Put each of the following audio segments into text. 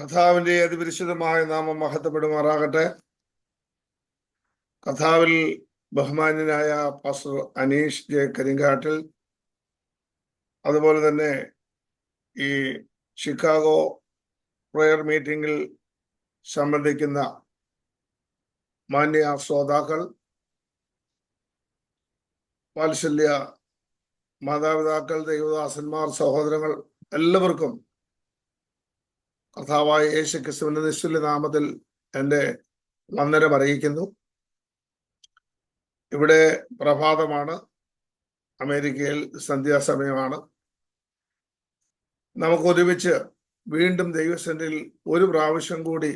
കർത്താവിന്റെ അതിപരിശുദ്ധമായ നാമം മഹത്വപ്പെടുമാറാകട്ടെ. കർത്താവിൽ ബഹുമാന്യനായ പാസ്റ്റർ അനീഷ് ജെ കരിങ്കാട്ടിൽ, അതുപോലെ തന്നെ ഈ ഷിക്കാഗോ പ്രയർ മീറ്റിംഗിൽ സംബന്ധിക്കുന്ന മാന്യ ശ്രോതാക്കൾ, വാത്സല്യ മാതാപിതാക്കൾ, ദൈവദാസന്മാർ, സഹോദരങ്ങൾ, എല്ലാവർക്കും കർത്താവായ യേശു ക്രിസ്തുവിന്റെ നിസ്തുല്യ നാമത്തിൽ എൻ്റെ വന്ദനം അറിയിക്കുന്നു. ഇവിടെ പ്രഭാതമാണ്, അമേരിക്കയിൽ സന്ധ്യാസമയമാണ്. നമുക്ക് ഒരുമിച്ച് വീണ്ടും ദൈവസന്നിധിയിൽ ഒരു പ്രാവശ്യം കൂടി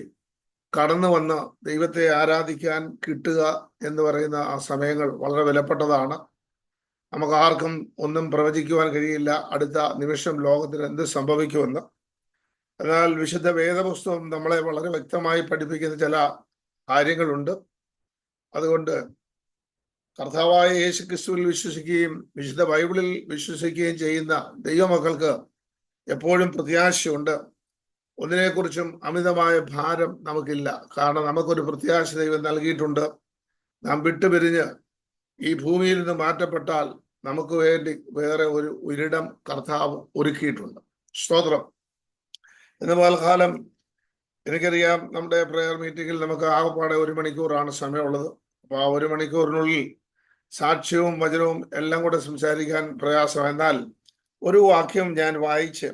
കടന്നു വന്ന് ദൈവത്തെ ആരാധിക്കാൻ കിട്ടുക എന്ന് പറയുന്ന ആ സമയങ്ങൾ വളരെ വിലപ്പെട്ടതാണ്. നമുക്ക് ആർക്കും ഒന്നും പ്രവചിക്കുവാൻ കഴിയില്ല അടുത്ത നിമിഷം ലോകത്തിന് എന്ത് സംഭവിക്കുമെന്ന്. എന്നാൽ വിശുദ്ധ വേദപുസ്തകം നമ്മളെ വളരെ വ്യക്തമായി പഠിപ്പിക്കുന്ന ചില കാര്യങ്ങളുണ്ട്. അതുകൊണ്ട് കർത്താവായ യേശു ക്രിസ്തുവിൽ വിശ്വസിക്കുകയും വിശുദ്ധ ബൈബിളിൽ വിശ്വസിക്കുകയും ചെയ്യുന്ന ദൈവമക്കൾക്ക് എപ്പോഴും പ്രത്യാശയുണ്ട്. ഒന്നിനെക്കുറിച്ചും അമിതമായ ഭാരം നമുക്കില്ല. കാരണം നമുക്കൊരു പ്രത്യാശ ദൈവം നൽകിയിട്ടുണ്ട്. നാം വിട്ടുപിരിഞ്ഞ് ഈ ഭൂമിയിൽ നിന്ന് മാറ്റപ്പെട്ടാൽ നമുക്ക് വേണ്ടി വേറെ ഒരു ഒരിടം കർത്താവ് ഒരുക്കിയിട്ടുണ്ട്. സ്തോത്രം. ഇന്ന് പകൽക്കാലം എനിക്കറിയാം, നമ്മുടെ പ്രെയർ മീറ്റിങ്ങിൽ നമുക്ക് ആകെപ്പാടെ 1 മണിക്കൂറാണ് സമയമുള്ളത്. അപ്പോൾ ആ 1 മണിക്കൂറിനുള്ളിൽ സാക്ഷ്യവും വചനവും എല്ലാം കൂടെ സംസാരിക്കാൻ പ്രയാസം. എന്നാൽ ഒരു വാക്യം ഞാൻ വായിച്ച്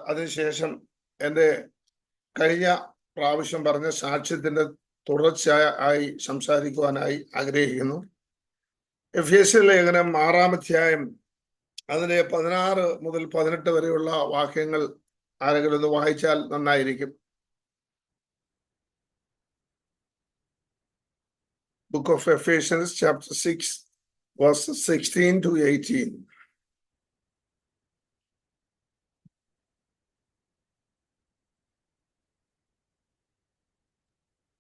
അതിനുശേഷം എൻ്റെ കഴിഞ്ഞ പ്രാവശ്യം പറഞ്ഞ സാക്ഷ്യത്തിൻ്റെ തുടർച്ചയായി സംസാരിക്കുവാനായി ആഗ്രഹിക്കുന്നു. എഫേസ്യ ലേഖനം 6-ാം അധ്യായം അതിലെ 16 മുതൽ 18 വരെയുള്ള വാക്യങ്ങൾ ആരെങ്കിലും ഒന്ന് വായിച്ചാൽ നന്നായിരിക്കും. Book of Ephesians, chapter 6, verses 16 to 18.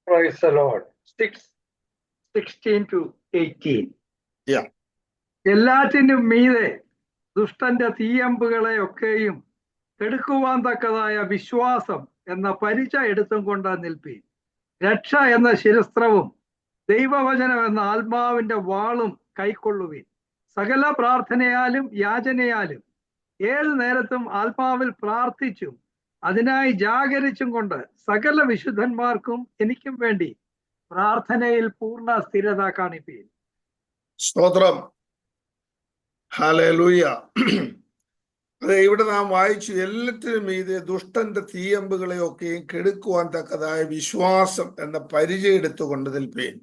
Praise the Lord. 6:16 to 18. Yeah. എല്ലാറ്റിനും മീതെ ദുഷ്ടന്റെ തീയമ്പുകളെ ഒക്കെയും എടുക്കുവാൻ തക്കതായ വിശ്വാസം എന്ന പരിച എടുത്തും കൊണ്ട് നിൽപ്പീൻ. രക്ഷ എന്ന ശിരസ്ത്രവും ദൈവവചനം എന്ന ആത്മാവിന്റെ വാളും കൈക്കൊള്ളുവീൻ. സകല പ്രാർത്ഥനയാലും യാചനയാലും ഏത് നേരത്തും ആത്മാവിൽ പ്രാർത്ഥിച്ചും അതിനായി ജാഗരിച്ചും കൊണ്ട് സകല വിശുദ്ധന്മാർക്കും എനിക്കും വേണ്ടി പ്രാർത്ഥനയിൽ പൂർണ്ണ സ്ഥിരത കാണിപ്പീൻ. സ്തോത്രം. ഹല്ലേലൂയ. അതെ, ഇവിടെ നാം വായിച്ചു, എല്ലാറ്റിനും മീതെ ദുഷ്ടന്റെ തീയമ്പുകളെയൊക്കെയും കെടുക്കുവാൻ തക്കതായ വിശ്വാസം എന്ന പരിച എടുത്തുകൊണ്ട് നിൽപ്പേൻ.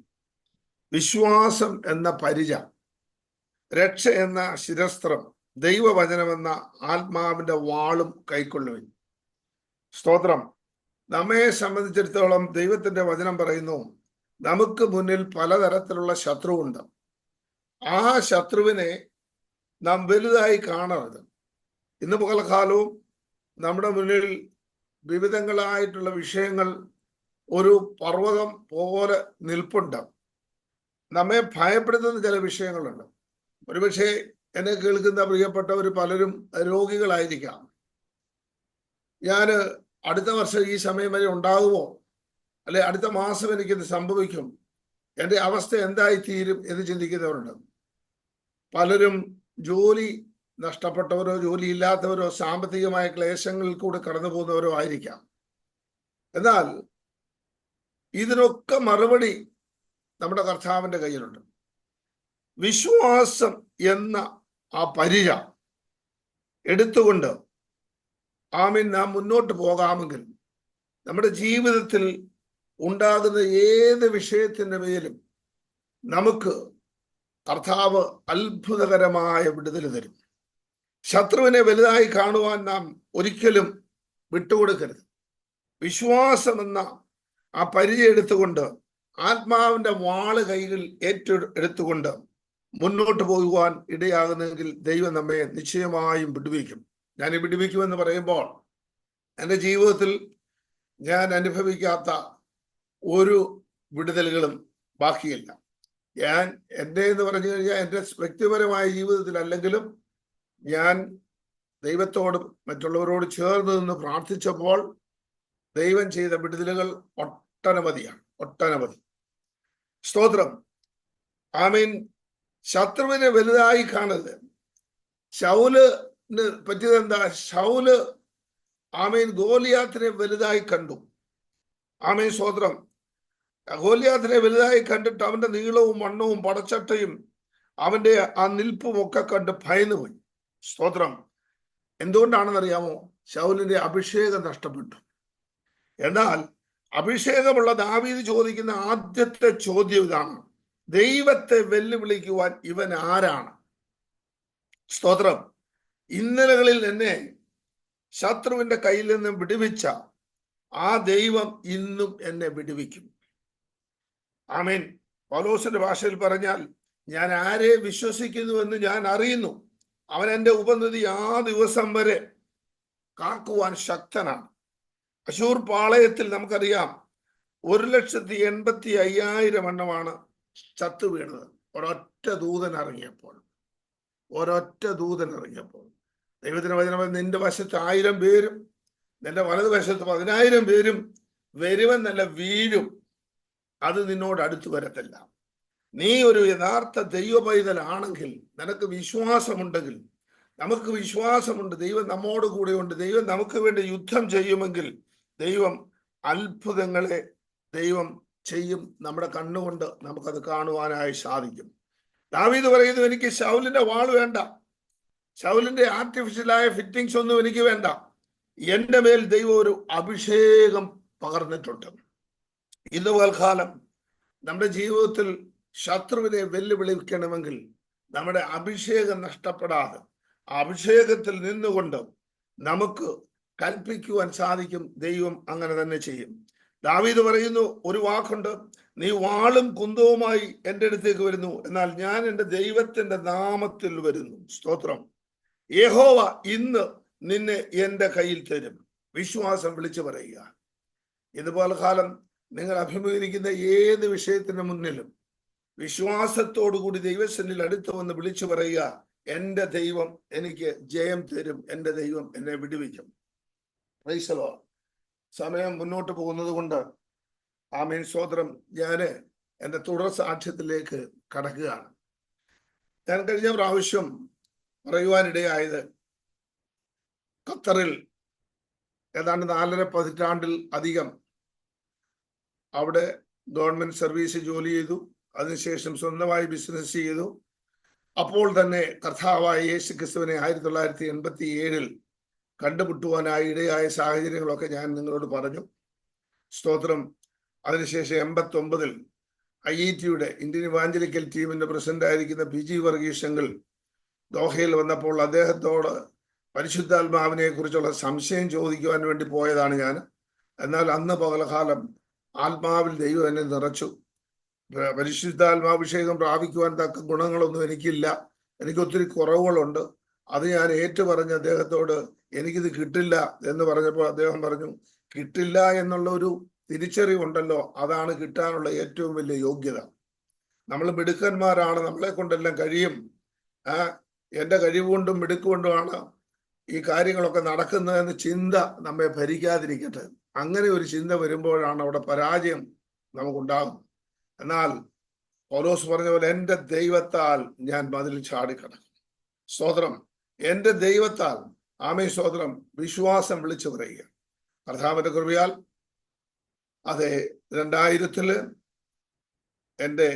വിശ്വാസം എന്ന പരിച, രക്ഷ എന്ന ശിരസ്ത്രം, ദൈവവചനമെന്ന ആത്മാവിന്റെ വാളും കൈക്കൊള്ളുവിൻ. സ്തോത്രം. നമ്മെ സംബന്ധിച്ചിടത്തോളം ദൈവത്തിന്റെ വചനം പറയുന്നു, നമുക്ക് മുന്നിൽ പലതരത്തിലുള്ള ശത്രുവുണ്ട്. ആ ശത്രുവിനെ നാം വലുതായി കാണരുത്. ഇന്ന് പകൽക്കാലവും നമ്മുടെ മുന്നിൽ വിവിധങ്ങളായിട്ടുള്ള വിഷയങ്ങൾ ഒരു പർവ്വതം പോലെ നിൽപ്പുണ്ട്. നമ്മെ ഭയപ്പെടുത്തുന്ന ചില വിഷയങ്ങളുണ്ട്. ഒരുപക്ഷെ എന്നെ കേൾക്കുന്ന പ്രിയപ്പെട്ടവർ പലരും രോഗികളായിരിക്കാം. ഞാൻ അടുത്ത വർഷം ഈ സമയം വരെ ഉണ്ടാകുമോ, അല്ലെ അടുത്ത മാസം എനിക്കിത് സംഭവിക്കും, എൻ്റെ അവസ്ഥ എന്തായി തീരും എന്ന് ചിന്തിക്കുന്നവരുണ്ട്. പലരും ജോലി നഷ്ടപ്പെട്ടവരോ ജോലി ഇല്ലാത്തവരോ സാമ്പത്തികമായ ക്ലേശങ്ങളിൽ കൂടെ കടന്നു പോകുന്നവരോ ആയിരിക്കാം. എന്നാൽ ഇതിനൊക്കെ മറുപടി നമ്മുടെ കർത്താവിന്റെ കയ്യിലുണ്ട്. വിശ്വാസം എന്ന ആ പരിച എടുത്തുകൊണ്ട് ആമീൻ നാം മുന്നോട്ട് പോകാമെങ്കിൽ നമ്മുടെ ജീവിതത്തിൽ ഉണ്ടാകുന്ന ഏത് വിഷയത്തിൻ്റെ മേലും നമുക്ക് കർത്താവ് അത്ഭുതകരമായ വിടുതൽ തരും. ശത്രുവിനെ വലുതായി കാണുവാൻ നാം ഒരിക്കലും വിട്ടുകൊടുക്കരുത്. വിശ്വാസം എന്ന ആ പരിചയം എടുത്തുകൊണ്ട് ആത്മാവിന്റെ വാള് കൈകൾ എടുത്തുകൊണ്ട് മുന്നോട്ട് പോകുവാൻ ഇടയാകുന്നെങ്കിൽ ദൈവം നമ്മെ നിശ്ചയമായും വിടുവിക്കും. ഞാൻ ഈ വിടുവിക്കുമെന്ന് പറയുമ്പോൾ എൻ്റെ ജീവിതത്തിൽ ഞാൻ അനുഭവിക്കാത്ത ഒരു വിടുതലുകളും ബാക്കിയില്ല. ഞാൻ എൻ്റെ എന്ന് പറഞ്ഞു കഴിഞ്ഞാൽ എൻ്റെ വ്യക്തിപരമായ ജീവിതത്തിലല്ലെങ്കിലും ഞാൻ ദൈവത്തോട് മറ്റുള്ളവരോട് ചേർന്ന് നിന്ന് പ്രാർത്ഥിച്ചപ്പോൾ ദൈവം ചെയ്ത വിടുതലുകൾ ഒട്ടനവധിയാണ്, ഒട്ടനവധി. സ്തോത്രം. ആമീൻ. ശത്രുവിനെ വലുതായി കാണരുത്. ശൗലിന് പറ്റിയത് എന്താ? ശൗല് ആമീൻ ഗോലിയാത്തിനെ വലുതായി കണ്ടു. ആമീൻ. സ്തോത്രം. ഗോലിയാത്തിനെ വലുതായി കണ്ടിട്ട് അവന്റെ നീളവും വണ്ണവും പടച്ചട്ടയും അവന്റെ ആ നിൽപ്പും ഒക്കെ കണ്ട് ഭയന്നുപോയി. സ്തോത്രം. എന്തുകൊണ്ടാണെന്നറിയാമോ? ശൗലിന്റെ അഭിഷേകം നഷ്ടപ്പെട്ടു. എന്നാൽ അഭിഷേകമുള്ള ദാവീദ് ചോദിക്കുന്ന ആദ്യത്തെ ചോദ്യം ഇതാണ്: ദൈവത്തെ വെല്ലുവിളിക്കുവാൻ ഇവൻ ആരാണ്? സ്തോത്രം. ഇന്നലകളിൽ എന്നെ ശത്രുവിന്റെ കയ്യിൽ നിന്ന് വിടുവിച്ച ആ ദൈവം ഇന്നും എന്നെ വിടുവിക്കും. ആമേൻ. പൗലോസിന്റെ ഭാഷയിൽ പറഞ്ഞാൽ, ഞാൻ ആരെ വിശ്വസിക്കുന്നുവെന്ന് ഞാൻ അറിയുന്നു, അവൻ എൻ്റെ ഉപനിധി ആ ദിവസം വരെ കാക്കുവാൻ ശക്തനാണ്. അശൂർ പാളയത്തിൽ നമുക്കറിയാം 1,85,000 എണ്ണമാണ് ചത്തു വീണത്. ഒരൊറ്റ ദൂതൻ ഇറങ്ങിയപ്പോൾ ദൈവത്തിന്റെ വചനം, നിന്റെ വശത്ത് 1000 പേരും നിന്റെ വലതുവശത്ത് 10,000 പേരും വരുമെന്നല്ല, വീഴും, അത് നിന്നോട് അടുത്ത് വരത്തില്ല. നീ ഒരു യഥാർത്ഥ ദൈവ പൈതലാണെങ്കിൽ, നിനക്ക് വിശ്വാസമുണ്ടെങ്കിൽ, നമുക്ക് വിശ്വാസമുണ്ട്, ദൈവം നമ്മോട് കൂടെയുണ്ട്, ദൈവം നമുക്ക് വേണ്ടി യുദ്ധം ചെയ്യുമെങ്കിൽ ദൈവം അത്ഭുതങ്ങളെ ദൈവം ചെയ്യും. നമ്മുടെ കണ്ണുകൊണ്ട് നമുക്കത് കാണുവാനായി സാധിക്കും. ദാവീദ് പറയുന്നു, എനിക്ക് ശൗലിന്റെ വാൾ വേണ്ട, ശൗലിന്റെ ആർട്ടിഫിഷ്യലായ ഫിറ്റിങ്സ് ഒന്നും എനിക്ക് വേണ്ട, എൻ്റെ മേൽ ദൈവം ഒരു അഭിഷേകം പകർന്നിട്ടുണ്ട്. ഇന്ന് പകൽക്കാലം നമ്മുടെ ജീവിതത്തിൽ ശത്രുവിനെ വെല്ലുവിളിക്കണമെങ്കിൽ നമ്മുടെ അഭിഷേകം നഷ്ടപ്പെടാതെ അഭിഷേകത്തിൽ നിന്നുകൊണ്ട് നമുക്ക് കൽപ്പിക്കുവാൻ സാധിക്കും. ദൈവം അങ്ങനെ തന്നെ ചെയ്യും. ദാവീദ് പറയുന്നു, ഒരു വാക്കുണ്ട്, നീ വാളും കുന്തവുമായി എൻ്റെ അടുത്തേക്ക് വരുന്നു, എന്നാൽ ഞാൻ എൻ്റെ ദൈവത്തിന്റെ നാമത്തിൽ വരുന്നു. സ്തോത്രം. യഹോവ ഇന്ന് നിന്നെ എൻ്റെ കയ്യിൽ തരും. വിശ്വാസം വിളിച്ചു പറയുക. ഇതുപോലെ കാലം നിങ്ങൾ അഭിമുഖീകരിക്കുന്ന ഏത് വിഷയത്തിന് മുന്നിലും വിശ്വാസത്തോടുകൂടി ദൈവസന്നിധിയിൽ അടുത്ത് വന്ന് വിളിച്ചു പറയുക, എൻ്റെ ദൈവം എനിക്ക് ജയം തരും, എൻ്റെ ദൈവം എന്നെ വിടുവിക്കും. Praise the Lord. സമയം മുന്നോട്ട് പോകുന്നത് കൊണ്ട് ആമേൻ. സ്തോത്രം. ഞാൻ എൻ്റെ തുടർ സാക്ഷ്യത്തിലേക്ക് കടക്കുകയാണ്. ഞാൻ കഴിഞ്ഞ പ്രാവശ്യം പറയുവാനിടയായത്, ഖത്തറിൽ ഏതാണ്ട് 4.5 പതിറ്റാണ്ടിൽ അധികം അവിടെ ഗവൺമെന്റ് സർവീസ് ജോലി ചെയ്തു. അതിനുശേഷം സ്വന്തമായി ബിസിനസ് ചെയ്തു. അപ്പോൾ തന്നെ കർത്താവായ യേശു ക്രിസ്തുവിനെ 1987 കണ്ടുമുട്ടുവാനായി ഇടയായ സാഹചര്യങ്ങളൊക്കെ ഞാൻ നിങ്ങളോട് പറഞ്ഞു. സ്തോത്രം. അതിനുശേഷം 89 IETയുടെ ഇന്ത്യൻ ഇവാഞ്ചലിക്കൽ ടീമിന്റെ പ്രസിഡന്റ് ആയിരിക്കുന്ന PG വർഗീസ് അങ്കിൾ ദോഹയിൽ വന്നപ്പോൾ അദ്ദേഹത്തോട് പരിശുദ്ധാത്മാവിനെ കുറിച്ചുള്ള സംശയം ചോദിക്കുവാൻ വേണ്ടി പോയതാണ് ഞാൻ. എന്നാൽ അന്ന് പകൽക്കാലം ആത്മാവിൽ ദൈവം എന്നെ നിറച്ചു. പരിശുദ്ധാത്മാഭിഷേകം പ്രാപിക്കുവാൻ തക്ക ഗുണങ്ങളൊന്നും എനിക്കില്ല, എനിക്ക് ഒത്തിരി കുറവുകളുണ്ട്. അത് ഞാൻ ഏറ്റുപറഞ്ഞ് അദ്ദേഹത്തോട് എനിക്കിത് കിട്ടില്ല എന്ന് പറഞ്ഞപ്പോൾ അദ്ദേഹം പറഞ്ഞു, കിട്ടില്ല എന്നുള്ള ഒരു തിരിച്ചറിവുണ്ടല്ലോ, അതാണ് കിട്ടാനുള്ള ഏറ്റവും വലിയ യോഗ്യത. നമ്മൾ മിടുക്കന്മാരാണ്, നമ്മളെ കൊണ്ടെല്ലാം കഴിയും, എൻ്റെ കഴിവുകൊണ്ടും മിടുക്കുകൊണ്ടുമാണ് ഈ കാര്യങ്ങളൊക്കെ നടക്കുന്നതെന്ന് ചിന്ത നമ്മെ ഭരിക്കാതിരിക്കട്ടെ. അങ്ങനെ ഒരു ചിന്ത വരുമ്പോഴാണ് അവിടെ പരാജയം നമുക്കുണ്ടാകും. എന്നാൽ പൗലോസ് പറഞ്ഞ പോലെ, എൻ്റെ ദൈവത്താൽ ഞാൻ മതിൽ ചാടിക്കടക്കും. സ്തോത്രം. എൻ്റെ ദൈവത്താൽ. ആമേൻ. സ്തോത്രം. വിശ്വാസം വിളിച്ചു പറയുക. കർത്താവിന്റെ കൃപയാൽ അതെ 2000 എൻ്റെ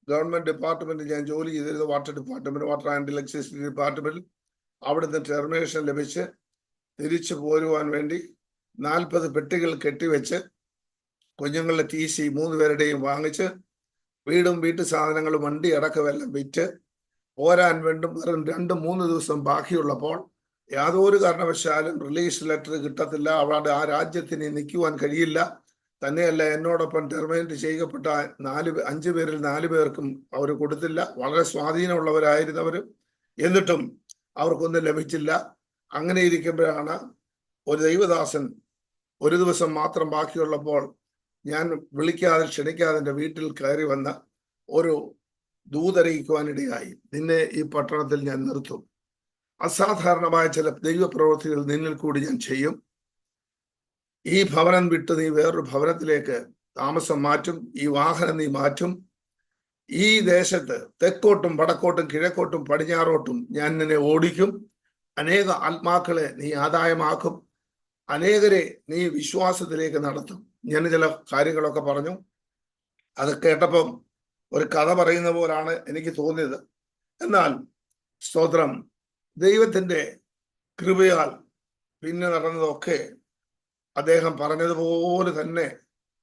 ഗവൺമെന്റ് ഡിപ്പാർട്ട്മെന്റിൽ ഞാൻ ജോലി ചെയ്തിരുന്നു. Water department, water and electricity ഡിപ്പാർട്ട്മെന്റിൽ. അവിടുന്ന് ടെർമിനേഷൻ ലഭിച്ച് തിരിച്ചു പോരുവാൻ വേണ്ടി 40 പെട്ടികൾ കെട്ടിവെച്ച് കുഞ്ഞുങ്ങളുടെ TC 3 പേരുടെയും വാങ്ങിച്ച് വീടും വീട്ടു സാധനങ്ങളും വണ്ടി അടക്കമെല്ലാം വിറ്റ് പോരാൻ വേണ്ടും വെറും 2-3 ദിവസം ബാക്കിയുള്ളപ്പോൾ യാതൊരു കാരണവശാലും റിലീസ് ലെറ്റർ കിട്ടത്തില്ല, അവിടെ ആ രാജ്യത്തിന് നിൽക്കുവാൻ കഴിയില്ല. തന്നെയല്ല, എന്നോടൊപ്പം ടെർമിനേറ്റ് ചെയ്യപ്പെട്ട 5 പേരിൽ 4 പേർക്കും അവർ കൊടുത്തില്ല. വളരെ സ്വാധീനമുള്ളവരായിരുന്നവർ, എന്നിട്ടും അവർക്കൊന്നും ലഭിച്ചില്ല. അങ്ങനെ ഇരിക്കുമ്പോഴാണ് ഒരു ദൈവദാസൻ ഒരു ദിവസം മാത്രം ബാക്കിയുള്ളപ്പോൾ ഞാൻ വിളിക്കാതെ ക്ഷണിക്കാതെ എൻ്റെ വീട്ടിൽ കയറി വന്ന ഒരു ദൂതറിയിക്കുവാനിടയായി, നിന്നെ ഈ പട്ടണത്തിൽ ഞാൻ നിർത്തും, അസാധാരണമായ ചില ദൈവപ്രവൃത്തികൾ നിന്നിൽ കൂടി ഞാൻ ചെയ്യും, ഈ ഭവനം വിട്ട് നീ വേറൊരു ഭവനത്തിലേക്ക് താമസം മാറ്റും, ഈ വാഹനം നീ മാറ്റും, ഈ ദേശത്ത് തെക്കോട്ടും വടക്കോട്ടും കിഴക്കോട്ടും പടിഞ്ഞാറോട്ടും ഞാൻ നിന്നെ ഓടിക്കും, അനേക ആത്മാക്കളെ നീ ആദായമാക്കും, അനേകരെ നീ വിശ്വാസത്തിലേക്ക് നടത്തും. ഞാൻ ചില കാര്യങ്ങളൊക്കെ പറഞ്ഞു. അത് കേട്ടപ്പം ഒരു കഥ പറയുന്ന പോലാണ് എനിക്ക് തോന്നിയത്. എന്നാൽ സ്തോത്രം, ദൈവത്തിന്റെ കൃപയാൽ പിന്നെ നടന്നതൊക്കെ അദ്ദേഹം പറഞ്ഞതുപോലെ തന്നെ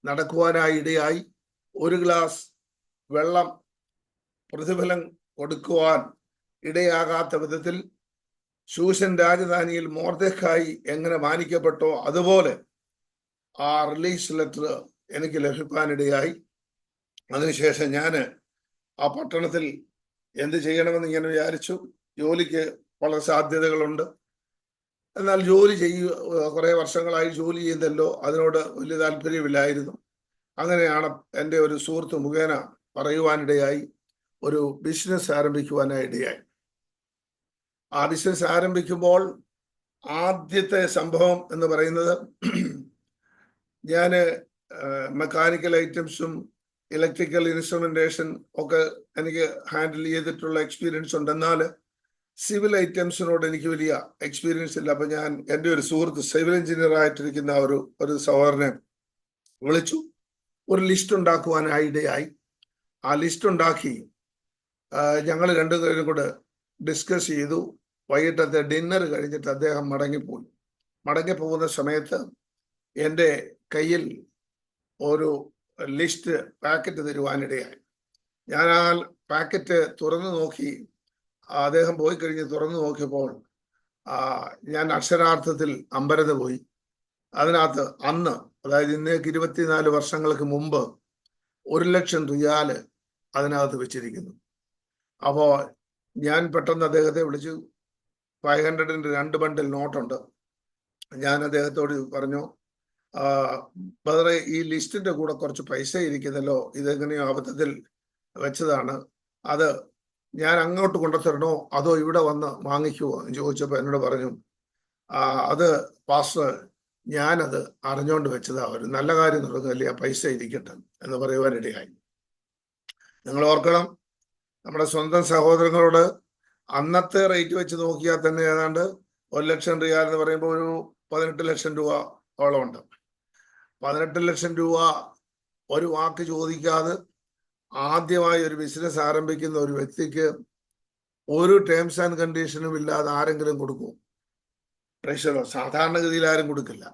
നടക്കുവാനായി ഇടയായി. ഒരു ഗ്ലാസ് വെള്ളം പ്രതിഫലം കൊടുക്കുവാൻ ഇടയാകാത്ത വിധത്തിൽ ശൂശൻ രാജധാനിയിൽ മൊർദെഖായി എങ്ങനെ മാനിക്കപ്പെട്ടോ അതുപോലെ ആ റിലീസ് ലെറ്റർ എനിക്ക് ലഭിക്കാനിടയായി. അതിനുശേഷം ഞാൻ ആ പട്ടണത്തിൽ എന്ത് ചെയ്യണമെന്ന് ഇങ്ങനെ വിചാരിച്ചു. ജോലിക്ക് വളരെ സാധ്യതകളുണ്ട്. എന്നാൽ ജോലി കുറെ വർഷങ്ങളായി ജോലി ചെയ്തല്ലോ, അതിനോട് വലിയ താല്പര്യമില്ലായിരുന്നു. അങ്ങനെയാണ് എൻ്റെ ഒരു സുഹൃത്ത് മുഖേന പറയുവാനിടയായി ഒരു ബിസിനസ് ആരംഭിക്കുവാനായിടയായി. ആ ബിസിനസ് ആരംഭിക്കുമ്പോൾ ആദ്യത്തെ സംഭവം എന്ന് പറയുന്നത്, ഞാൻ മെക്കാനിക്കൽ ഐറ്റംസും ഇലക്ട്രിക്കൽ ഇൻസ്ട്രുമെന്റേഷൻ ഒക്കെ എനിക്ക് ഹാൻഡിൽ ചെയ്തിട്ടുള്ള എക്സ്പീരിയൻസ് ഉണ്ട്. എന്നാൽ സിവിൽ ഐറ്റംസിനോട് എനിക്ക് വലിയ എക്സ്പീരിയൻസ് ഇല്ല. അപ്പൊ ഞാൻ എൻ്റെ ഒരു സുഹൃത്ത് സിവിൽ എഞ്ചിനീയർ ആയിട്ടിരിക്കുന്ന ഒരു സഹോദരനെ വിളിച്ചു. ഒരു ലിസ്റ്റ് ഉണ്ടാക്കുവാനായിടയായി. ആ ലിസ്റ്റ് ഉണ്ടാക്കി ഞങ്ങൾ രണ്ടുപേരും കൂടെ ഡിസ്കസ് ചെയ്തു. വൈകിട്ടത്തെ ഡിന്നർ കഴിഞ്ഞിട്ട് അദ്ദേഹം മടങ്ങിപ്പോകുന്ന സമയത്ത് എൻ്റെ കയ്യിൽ ഒരു ലിസ്റ്റ് പാക്കറ്റ് തരുവാനിടയായി. ഞാൻ ആ പാക്കറ്റ് തുറന്നു നോക്കി. അദ്ദേഹം പോയി കഴിഞ്ഞ് തുറന്നു നോക്കിയപ്പോൾ ഞാൻ അക്ഷരാർത്ഥത്തിൽ അമ്പരന്ന് പോയി. അതിനകത്ത് അന്ന്, അതായത് ഇന്നേക്ക് 24 വർഷങ്ങൾക്ക് മുമ്പ് 1,00,000 റിയാല് അതിനകത്ത് വെച്ചിരിക്കുന്നു. അപ്പോൾ ഞാൻ പെട്ടെന്ന് അദ്ദേഹത്തെ വിളിച്ചു. 500-ന്റെ 2 ബണ്ടിൽ നോട്ടുണ്ട്. ഞാൻ അദ്ദേഹത്തോട് പറഞ്ഞു, ബദറെ, ഈ ലിസ്റ്റിന്റെ കൂടെ കുറച്ച് പൈസ ഇരിക്കുന്നല്ലോ, ഇതെങ്ങനെയോ അബദ്ധത്തിൽ വെച്ചതാണ്. അത് ഞാൻ അങ്ങോട്ട് കൊണ്ടുതരണോ അതോ ഇവിടെ വന്ന് വാങ്ങിക്കുവോ എന്ന് ചോദിച്ചപ്പോൾ എന്നോട് പറഞ്ഞു, അത് പാസ്റ്റർ, ഞാനത് അറിഞ്ഞുകൊണ്ട് വെച്ചതാ, ഒരു നല്ല കാര്യം തുടങ്ങല്ലേ, ആ പൈസ ഇരിക്കട്ടെ എന്ന് പറയുവാനിടയായി. നിങ്ങൾ ഓർക്കണം, നമ്മുടെ സ്വന്തം സഹോദരങ്ങളോട് അന്നത്തെ റേറ്റ് വെച്ച് നോക്കിയാൽ തന്നെ ഏതാണ്ട് 1,00,000 റിയാൽ എന്ന് പറയുമ്പോൾ ഒരു 18 ലക്ഷം രൂപ ഓളം ഉണ്ട്. 18 ലക്ഷം രൂപ ഒരു വാക്ക് ചോദിക്കാതെ ആദ്യമായി ഒരു ബിസിനസ് ആരംഭിക്കുന്ന ഒരു വ്യക്തിക്ക് ഒരു ടേംസ് ആൻഡ് കണ്ടീഷനും ഇല്ലാതെ ആരെങ്കിലും കൊടുക്കും? പ്രേക്ഷകരോ, സാധാരണഗതിയിൽ ആരും കൊടുക്കില്ല.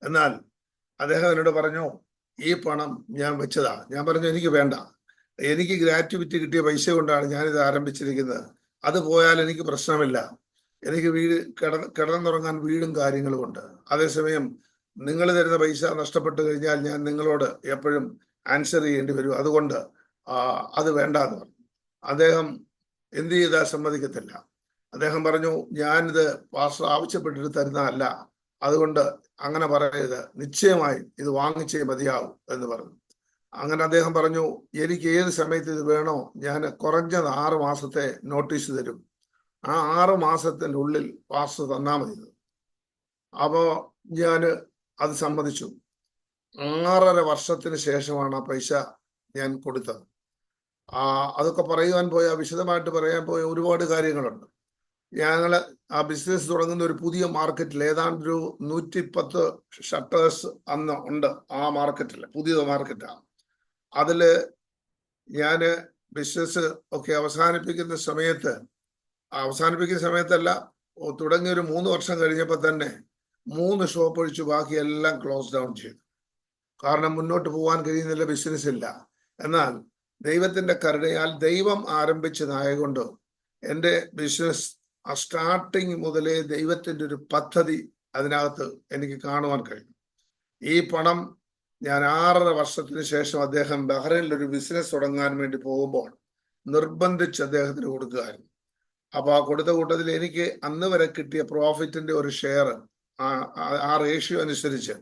എന്നാൽ അദ്ദേഹം എന്നോട് പറഞ്ഞു, ഈ പണം ഞാൻ വെച്ചതാ. ഞാൻ പറഞ്ഞു, എനിക്ക് വേണ്ട, എനിക്ക് ഗ്രാറ്റുവിറ്റി കിട്ടിയ പൈസ കൊണ്ടാണ് ഞാനിത് ആരംഭിച്ചിരിക്കുന്നത്. അത് പോയാൽ എനിക്ക് പ്രശ്നമില്ല. എനിക്ക് കിടന്നുറങ്ങാൻ വീടും കാര്യങ്ങളും ഉണ്ട്. അതേസമയം നിങ്ങൾ തരുന്ന പൈസ നഷ്ടപ്പെട്ടു കഴിഞ്ഞാൽ ഞാൻ നിങ്ങളോട് എപ്പോഴും ആൻസർ ചെയ്യേണ്ടി വരും. അതുകൊണ്ട് അത് വേണ്ടാന്ന് പറഞ്ഞു. അദ്ദേഹം എന്ത് ചെയ്താൽ സമ്മതിക്കത്തില്ല. അദ്ദേഹം പറഞ്ഞു, ഞാനിത് പാസ്റ്റർ ആവശ്യപ്പെട്ടിട്ട് തരുന്നതല്ല, അതുകൊണ്ട് അങ്ങനെ പറയരുത്, നിശ്ചയമായി ഇത് വാങ്ങിച്ചേ മതിയാവും എന്ന് പറഞ്ഞു. അങ്ങനെ അദ്ദേഹം പറഞ്ഞു, എനിക്ക് ഏത് സമയത്ത് ഇത് വേണോ ഞാൻ കുറഞ്ഞത് 6 മാസത്തെ നോട്ടീസ് തരും, ആ 6 മാസത്തിൻ്റെ ഉള്ളിൽ പാസ്റ്റർ തന്നാൽ മതി. അപ്പോ ഞാൻ അത് സമ്മതിച്ചു. 6.5 വർഷത്തിന് ശേഷമാണ് ആ പൈസ ഞാൻ കൊടുത്തത്. അതൊക്കെ വിശദമായിട്ട് പറയാൻ പോയ ഒരുപാട് കാര്യങ്ങളുണ്ട്. ഞങ്ങൾ ആ ബിസിനസ് തുടങ്ങുന്ന ഒരു പുതിയ മാർക്കറ്റിൽ ഏതാണ്ട് ഒരു 110 ഷട്ടേഴ്സ് അന്ന് ഉണ്ട്. ആ മാർക്കറ്റിൽ, പുതിയ മാർക്കറ്റാണ്. അതില് ഞാൻ ബിസിനസ് ഒക്കെ അവസാനിപ്പിക്കുന്ന സമയത്തല്ല, തുടങ്ങിയ ഒരു 3 വർഷം കഴിഞ്ഞപ്പോൾ തന്നെ 3 ഷോപ്പ് ഒഴിച്ച് ബാക്കിയെല്ലാം ക്ലോസ് ഡൗൺ ചെയ്തു. കാരണം മുന്നോട്ട് പോകാൻ കഴിയുന്നില്ല, ബിസിനസ് ഇല്ല. എന്നാൽ ദൈവത്തിന്റെ കരുണയാൽ ദൈവം ആരംഭിച്ചതായതുകൊണ്ട് എൻ്റെ ബിസിനസ് സ്റ്റാർട്ടിങ് മുതലേ ദൈവത്തിന്റെ ഒരു പദ്ധതി അതിനകത്ത് എനിക്ക് കാണുവാൻ കഴിഞ്ഞു. ഈ പണം ഞാൻ 6.5 വർഷത്തിന് ശേഷം അദ്ദേഹം ബഹ്റൈനിൽ ഒരു ബിസിനസ് തുടങ്ങാൻ വേണ്ടി പോകുമ്പോൾ നിർബന്ധിച്ച് അദ്ദേഹത്തിന് കൊടുക്കുകയായിരുന്നു. അപ്പൊ ആ കൊടുത്ത കൂട്ടത്തിൽ എനിക്ക് അന്ന് വരെ കിട്ടിയ പ്രോഫിറ്റിന്റെ ഒരു ഷെയർ ആ റേഷ്യോ അനുസരിച്ച്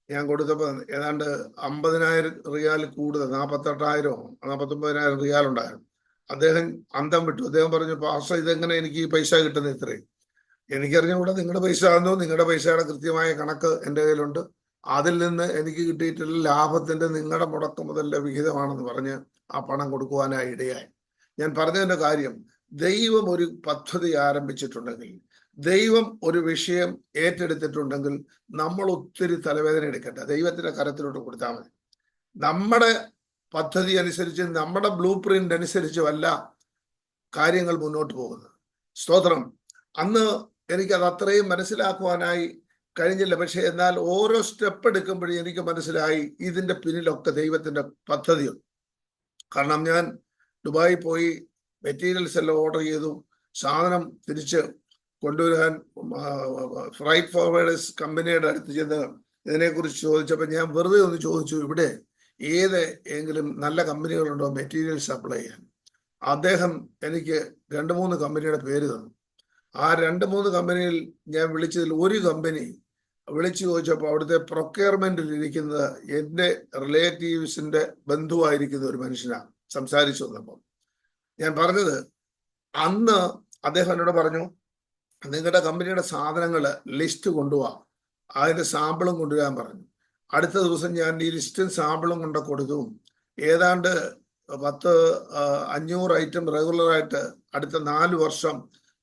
ഞാൻ കൊടുത്തപ്പോൾ ഏതാണ്ട് 50,000 റിയാൽ കൂടുതൽ, 48,000-49,000 റിയാൽ ഉണ്ടായിരുന്നു. അദ്ദേഹം അന്തം വിട്ടു. അദ്ദേഹം പറഞ്ഞു, പാസ്റ്റർ, ഇതെങ്ങനെ എനിക്ക് ഈ പൈസ കിട്ടുന്നത്? ഇത്രയും എനിക്കറിഞ്ഞുകൂടെ, നിങ്ങളുടെ പൈസ ആണെന്നോ, നിങ്ങളുടെ പൈസയുടെ കൃത്യമായ കണക്ക് എൻ്റെ കയ്യിലുണ്ട്, അതിൽ നിന്ന് എനിക്ക് കിട്ടിയിട്ടുള്ള ലാഭത്തിന്റെ നിങ്ങളുടെ മുടക്ക് മുതലിന്റെ വിഹിതമാണെന്ന് പറഞ്ഞ് ആ പണം കൊടുക്കുവാനായി ഇടയായി. ഞാൻ പറഞ്ഞതിന്റെ കാര്യം, ദൈവം ഒരു പദ്ധതി ആരംഭിച്ചിട്ടുണ്ടെങ്കിൽ, ദൈവം ഒരു വിഷയം ഏറ്റെടുത്തിട്ടുണ്ടെങ്കിൽ നമ്മൾ ഒത്തിരി തലവേദന എടുക്കട്ടെ, ദൈവത്തിന്റെ കരത്തിലോട്ട് കൊടുത്താൽ മതി. നമ്മുടെ പദ്ധതി അനുസരിച്ച്, നമ്മുടെ ബ്ലൂ പ്രിന്റ് അനുസരിച്ചുമല്ല കാര്യങ്ങൾ മുന്നോട്ട് പോകുന്നത്. സ്തോത്രം. അന്ന് എനിക്കത് അത്രയും മനസ്സിലാക്കുവാനായി കഴിഞ്ഞില്ല. പക്ഷെ എന്നാൽ ഓരോ സ്റ്റെപ്പ് എടുക്കുമ്പോഴും എനിക്ക് മനസ്സിലായി ഇതിന്റെ പിന്നിലൊക്കെ ദൈവത്തിന്റെ പദ്ധതിയുണ്ട്. കാരണം ഞാൻ ദുബായി പോയി മെറ്റീരിയൽസ് എല്ലാം ഓർഡർ ചെയ്തു. സാധനം തിരിച്ച് കൊണ്ടുവരാൻ ഫ്രൈറ്റ് ഫോർവേഡേഴ്സ് കമ്പനിയുടെ അടുത്ത് ചെന്ന് ഇതിനെക്കുറിച്ച് ചോദിച്ചപ്പോൾ ഞാൻ വെറുതെ ഒന്ന് ചോദിച്ചു, ഇവിടെ എങ്കിലും നല്ല കമ്പനികളുണ്ടോ മെറ്റീരിയൽ സപ്ലൈ ചെയ്യാൻ? അദ്ദേഹം എനിക്ക് 2-3 കമ്പനിയുടെ പേര് തന്നു. ആ 2-3 കമ്പനിയിൽ ഞാൻ വിളിച്ചതിൽ ഒരു കമ്പനി വിളിച്ചു ചോദിച്ചപ്പോൾ അവിടുത്തെ പ്രൊക്യൂർമെന്റിൽ ഇരിക്കുന്നത് എൻ്റെ റിലേറ്റീവ്സിന്റെ ബന്ധുവായിരിക്കുന്ന ഒരു മനുഷ്യനാണ്. സംസാരിച്ചു വന്നപ്പോൾ ഞാൻ പറഞ്ഞത്, അന്ന് അദ്ദേഹം എന്നോട് പറഞ്ഞു, നിങ്ങളുടെ കമ്പനിയുടെ സാധനങ്ങൾ ലിസ്റ്റ് കൊണ്ടുപോവാ, അതിന്റെ സാമ്പിളും കൊണ്ടുവരാൻ പറഞ്ഞു. അടുത്ത ദിവസം ഞാൻ ഈ ലിസ്റ്റും സാമ്പിളും കൊണ്ട് കൊടുത്തു. ഏതാണ്ട് 500 ഐറ്റം റെഗുലറായിട്ട് അടുത്ത 4 വർഷം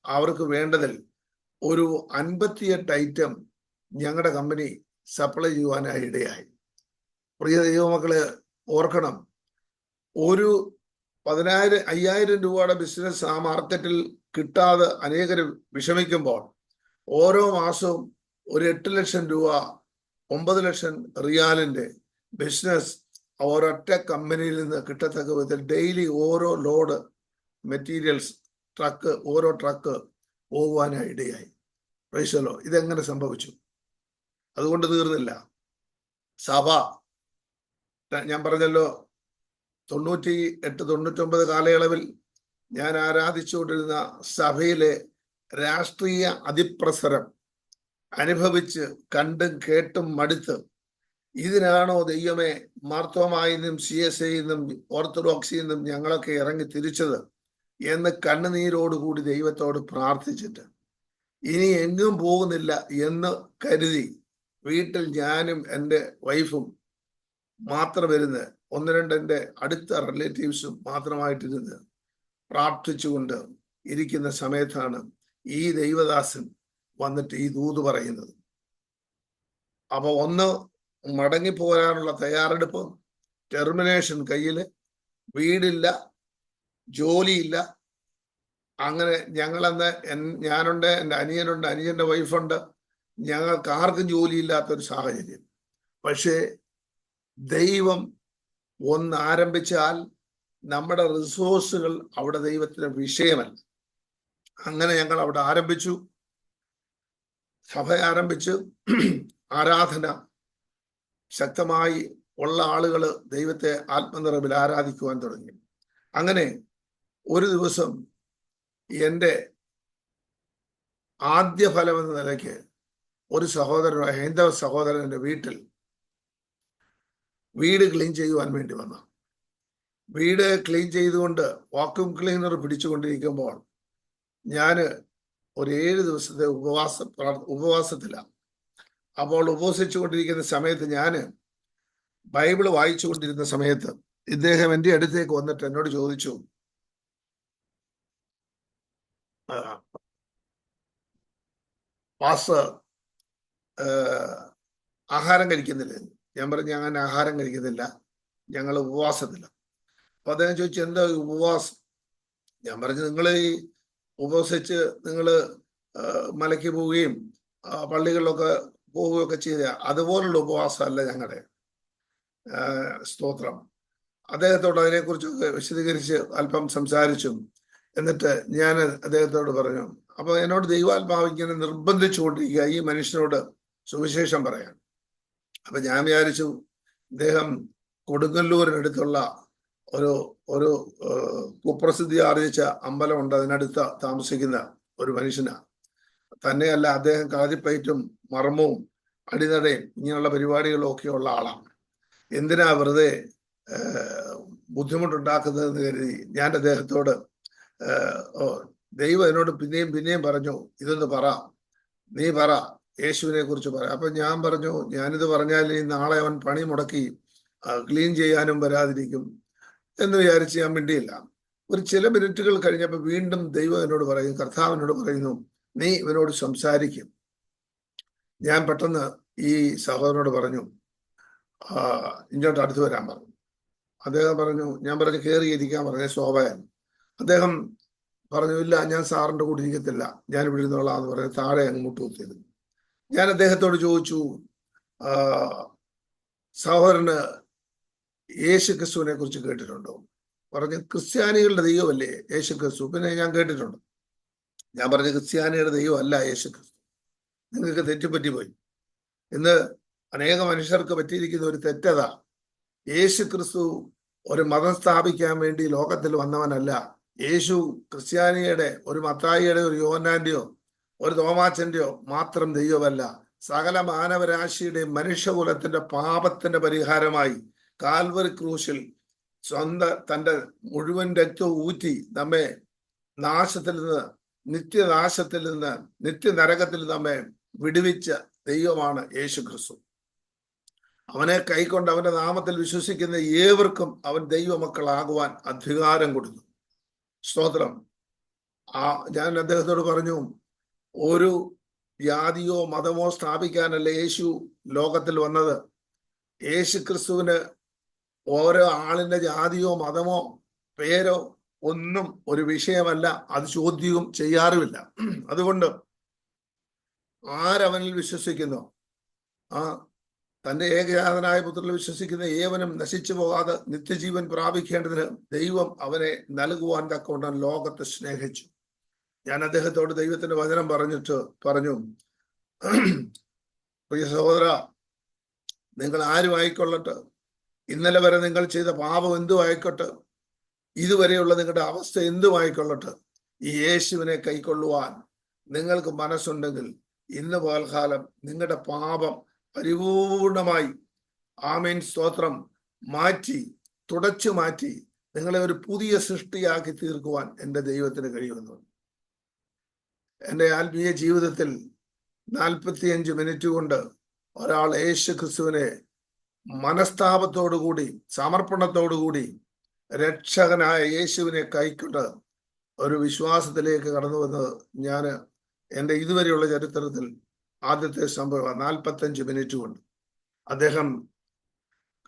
അവർക്ക് വേണ്ടതിൽ ഒരു 58 ഐറ്റം ഞങ്ങളുടെ കമ്പനി സപ്ലൈ ചെയ്യുവാനായി ഇടയായി. പ്രിയ ദൈവമക്കളെ, ഓർക്കണം, ഒരു 5000 രൂപയുടെ ബിസിനസ് ആ മാർക്കറ്റിൽ കിട്ടാതെ അനേകർ വിഷമിക്കുമ്പോൾ ഓരോ മാസവും ഒരു 8 ലക്ഷം രൂപ 9 ലക്ഷം റിയാലിന്റെ ബിസിനസ് ഒരൊറ്റ കമ്പനിയിൽ നിന്ന് കിട്ടത്തക്ക വിധത്തിൽ ഡെയിലി ഓരോ ലോഡ് മെറ്റീരിയൽസ് ഓരോ ട്രക്ക് പോകുവാനായി ഇടയായി. പ്രൈസലോ. ഇതെങ്ങനെ സംഭവിച്ചു? അതുകൊണ്ട് തീർന്നില്ല. സഭ, ഞാൻ പറഞ്ഞല്ലോ, 98-99 കാലയളവിൽ ഞാൻ ആരാധിച്ചുകൊണ്ടിരുന്ന സഭയിലെ രാഷ്ട്രീയ അതിപ്രസരം അനുഭവിച്ച് കണ്ടും കേട്ടും മടുത്ത്, ഇതിനാണോ ദൈവമേ മാർത്തോമായിന്നും CSIന്നും ഓർത്തഡോക്സിന്നും ഞങ്ങളൊക്കെ ഇറങ്ങി തിരിച്ചത് എന്ന് കണ്ണുനീരോടുകൂടി ദൈവത്തോട് പ്രാർത്ഥിച്ചിട്ട് ഇനി എങ്ങും പോകുന്നില്ല എന്ന് കരുതി വീട്ടിൽ ഞാനും എൻ്റെ വൈഫും മാത്രം ഇരുന്ന് 1-2 എൻ്റെ അടുത്ത റിലേറ്റീവ്സും മാത്രമായിട്ടിരുന്ന് പ്രാർത്ഥിച്ചുകൊണ്ട് ഇരിക്കുന്ന സമയത്താണ് ഈ ദൈവദാസൻ വന്നിട്ട് ഈ ദൂത് പറയുന്നത്. അപ്പൊ ഒന്ന് മടങ്ങിപ്പോരാനുള്ള തയ്യാറെടുപ്പ്, ടെർമിനേഷൻ കയ്യിൽ, വീടില്ല, ജോലിയില്ല. അങ്ങനെ ഞങ്ങളന്ന് ഞാനുണ്ട്, എൻ്റെ അനിയനുണ്ട്, അനിയൻ്റെ വൈഫുണ്ട്, ഞങ്ങൾക്ക് ആർക്കും ജോലിയില്ലാത്തൊരു സാഹചര്യം. പക്ഷേ ദൈവം ഒന്ന് ആരംഭിച്ചാൽ നമ്മുടെ റിസോഴ്സുകൾ അവിടെ ദൈവത്തിന് വിഷയമല്ല. അങ്ങനെ ഞങ്ങൾ അവിടെ ആരംഭിച്ചു, സഭ ആരംഭിച്ച് ആരാധന ശക്തമായി ഉള്ള ആളുകൾ ദൈവത്തെ ആത്മനിറവിൽ ആരാധിക്കുവാൻ തുടങ്ങി. അങ്ങനെ ഒരു ദിവസം എൻ്റെ ആദ്യ ഫലം എന്ന നിലയ്ക്ക് ഒരു സഹോദരൻ, ഹൈന്ദവ സഹോദരൻ്റെ വീട്ടിൽ വീട് ക്ലീൻ ചെയ്യുവാൻ വേണ്ടി വന്നു. വീട് ക്ലീൻ ചെയ്തുകൊണ്ട് വാക്യൂം ക്ലീനർ പിടിച്ചുകൊണ്ടിരിക്കുമ്പോൾ ഞാൻ ഒരു 7 ദിവസത്തെ ഉപവാസത്തിലാണ്. അപ്പോൾ ഉപവസിച്ചു കൊണ്ടിരിക്കുന്ന സമയത്ത്, ഞാൻ ബൈബിള് വായിച്ചു കൊണ്ടിരുന്ന സമയത്ത് ഇദ്ദേഹം എൻ്റെ അടുത്തേക്ക് വന്നിട്ട് എന്നോട് ചോദിച്ചു, പാസ്റ്റർ ആഹാരം കഴിക്കുന്നില്ല? ഞാൻ പറഞ്ഞു, അങ്ങനെ ആഹാരം കഴിക്കുന്നില്ല, ഞങ്ങൾ ഉപവാസത്തില്ല. അപ്പൊ അദ്ദേഹം ചോദിച്ചു, എന്താ ഉപവാസം? ഞാൻ പറഞ്ഞു, നിങ്ങൾ ഈ ഉപവസിച്ച് നിങ്ങൾ മലയ്ക്ക് പോവുകയും പള്ളികളിലൊക്കെ പോവുകയൊക്കെ ചെയ്ത അതുപോലുള്ള ഉപവാസമല്ല ഞങ്ങളുടെ. സ്തോത്രം. അദ്ദേഹത്തോട് അതിനെക്കുറിച്ചൊക്കെ വിശദീകരിച്ച് അല്പം സംസാരിച്ചു. എന്നിട്ട് ഞാൻ അദ്ദേഹത്തോട് പറഞ്ഞു, അപ്പൊ എന്നോട് ദൈവാത്മാവ് ഇങ്ങനെ നിർബന്ധിച്ചുകൊണ്ടിരിക്കുക ഈ മനുഷ്യനോട് സുവിശേഷം പറയാൻ. അപ്പൊ ഞാൻ വിചാരിച്ചു, ഇദ്ദേഹം കൊടുങ്ങല്ലൂരിനടുത്തുള്ള ഒരു കുപ്രസിദ്ധി ആർജിച്ച അമ്പലമുണ്ട്, അതിനടുത്ത് താമസിക്കുന്ന ഒരു മനുഷ്യനാണ്. തന്നെയല്ല, അദ്ദേഹം കാതിപ്പയറ്റും മർമ്മവും അടിനടയും ഇങ്ങനെയുള്ള പരിപാടികളും ഒക്കെയുള്ള ആളാണ്. എന്തിനാ വെറുതെ ബുദ്ധിമുട്ടുണ്ടാക്കുന്നതെന്ന് കരുതി ഞാൻ അദ്ദേഹത്തോട്, ദൈവം എന്നോട് പിന്നെയും പറഞ്ഞു, ഇതൊന്ന് പറ, നീ പറ, യേശുവിനെ കുറിച്ച് പറയാം. അപ്പൊ ഞാൻ പറഞ്ഞു, ഞാനിത് പറഞ്ഞാൽ ഈ നാളെ അവൻ പണി മുടക്കി ക്ലീൻ ചെയ്യാനും വരാതിരിക്കും എന്ന് വിചാരിച്ച് ഞാൻ മിണ്ടിയില്ല. ഒരു ചില മിനിറ്റുകൾ കഴിഞ്ഞപ്പോൾ വീണ്ടും ദൈവം എന്നോട് പറയുന്നു, കർത്താവിനോട് പറയുന്നു, നീ ഇവനോട് സംസാരിക്കും. ഞാൻ പെട്ടെന്ന് ഈ സഹോദരനോട് പറഞ്ഞു, ഇങ്ങോട്ട് അടുത്ത് വരാൻ പറഞ്ഞു. അദ്ദേഹം പറഞ്ഞു, ഞാൻ പറഞ്ഞു കയറിയിരിക്കാൻ പറഞ്ഞു, ശോഭയാണ്. അദ്ദേഹം പറഞ്ഞു, ഇല്ല ഞാൻ സാറിന്റെ കൂടെ ഇരിക്കത്തില്ല, ഞാൻ ഇവിടെ ഇരുന്നോളാന്ന് പറഞ്ഞു താഴെ അങ്ങ് മുട്ടുകുത്തിയിരുന്നു. ഞാൻ അദ്ദേഹത്തോട് ചോദിച്ചു, സഹോദരന് യേശു ക്രിസ്തുവിനെ കുറിച്ച് കേട്ടിട്ടുണ്ടോ? പറഞ്ഞു, ക്രിസ്ത്യാനികളുടെ ദൈവമല്ലേ യേശു ക്രിസ്തു? പിന്നെ ഞാൻ കേട്ടിട്ടുണ്ട്. ഞാൻ പറഞ്ഞു, ക്രിസ്ത്യാനിയുടെ ദൈവമല്ല യേശു ക്രിസ്തു, നിങ്ങൾക്ക് തെറ്റുപറ്റിപ്പോയി. ഇന്ന് അനേക മനുഷ്യർക്ക് പറ്റിയിരിക്കുന്ന ഒരു തെറ്റതാ. യേശു ക്രിസ്തു ഒരു മതം സ്ഥാപിക്കാൻ വേണ്ടി ലോകത്തിൽ വന്നവനല്ല. യേശു ക്രിസ്ത്യാനിയുടെ, ഒരു മത്തായിയുടെ, ഒരു യോഹന്നാന്റെയോ ഒരു തോമാച്ചന്റെയോ മാത്രം ദൈവമല്ല. സകല മാനവരാശിയുടെ മനുഷ്യകുലത്തിന്റെ പാപത്തിന്റെ പരിഹാരമായി കാൽവറി ക്രൂശിൽ തന്റെ മുഴുവൻ രക്തവും ഊറ്റി നമ്മെ നാശത്തിൽ നിന്ന്, നിത്യനാശത്തിൽ നിന്ന്, നിത്യനരകത്തിൽ നമ്മെ വിടുവിച്ച ദൈവമാണ് യേശു ക്രിസ്തു. അവനെ കൈക്കൊണ്ട് അവന്റെ നാമത്തിൽ വിശ്വസിക്കുന്ന ഏവർക്കും അവൻ ദൈവമക്കളാകുവാൻ അധികാരം കൊടുത്തു. സ്തോത്രം. ഞാൻ അദ്ദേഹത്തോട് പറഞ്ഞു, ഒരു ജാതിയോ മതമോ സ്ഥാപിക്കാനല്ല യേശു ലോകത്തിൽ വന്നത്. യേശു ക്രിസ്തുവിന് ഓരോ ആളിന്റെ ജാതിയോ മതമോ പേരോ ഒന്നും ഒരു വിഷയമല്ല, അത് ചോദ്യവും ചെയ്യാറുമില്ല. അതുകൊണ്ട് ആരവനിൽ വിശ്വസിക്കുന്നു, തന്റെ ഏകജാതനായ പുത്രനിൽ വിശ്വസിക്കുന്ന ഏവനും നശിച്ചു പോകാതെ നിത്യജീവൻ പ്രാപിക്കേണ്ടതിന് ദൈവം അവനെ നൽകുവാൻ തക്കവണ്ണം ലോകത്തെ സ്നേഹിച്ചു. ഞാൻ അദ്ദേഹത്തോട് ദൈവത്തിന്റെ വചനം പറഞ്ഞു, പ്രിയ സഹോദര, നിങ്ങൾ ആരും ആയിക്കൊള്ളട്ടെ, ഇന്നലെ വരെ നിങ്ങൾ ചെയ്ത പാപം എന്തും ആയിക്കോട്ടെ, ഇതുവരെയുള്ള നിങ്ങളുടെ അവസ്ഥ എന്തും ആയിക്കൊള്ളട്ടെ, ഈ യേശുവിനെ കൈക്കൊള്ളുവാൻ നിങ്ങൾക്ക് മനസ്സുണ്ടെങ്കിൽ ഇന്ന് പകൽക്കാലം നിങ്ങളുടെ പാപം പരിപൂർണമായി, ആമേൻ സ്തോത്രം, തുടച്ചു മാറ്റി നിങ്ങളെ ഒരു പുതിയ സൃഷ്ടിയാക്കി തീർക്കുവാൻ എൻ്റെ ദൈവത്തിന് കഴിയുമെന്ന്. എൻ്റെ ആത്മീയ ജീവിതത്തിൽ 45 മിനിറ്റ് കൊണ്ട് ഒരാൾ യേശു ക്രിസ്തുവിനെ മനസ്താപത്തോടുകൂടി, സമർപ്പണത്തോടുകൂടി രക്ഷകനായ യേശുവിനെ കൈക്കൊണ്ട് ഒരു വിശ്വാസത്തിലേക്ക് കടന്നു വന്നത് ഞാൻ എൻ്റെ ഇതുവരെയുള്ള ചരിത്രത്തിൽ ആദ്യത്തെ സംഭവം. 45 മിനിറ്റ് കൊണ്ട് അദ്ദേഹം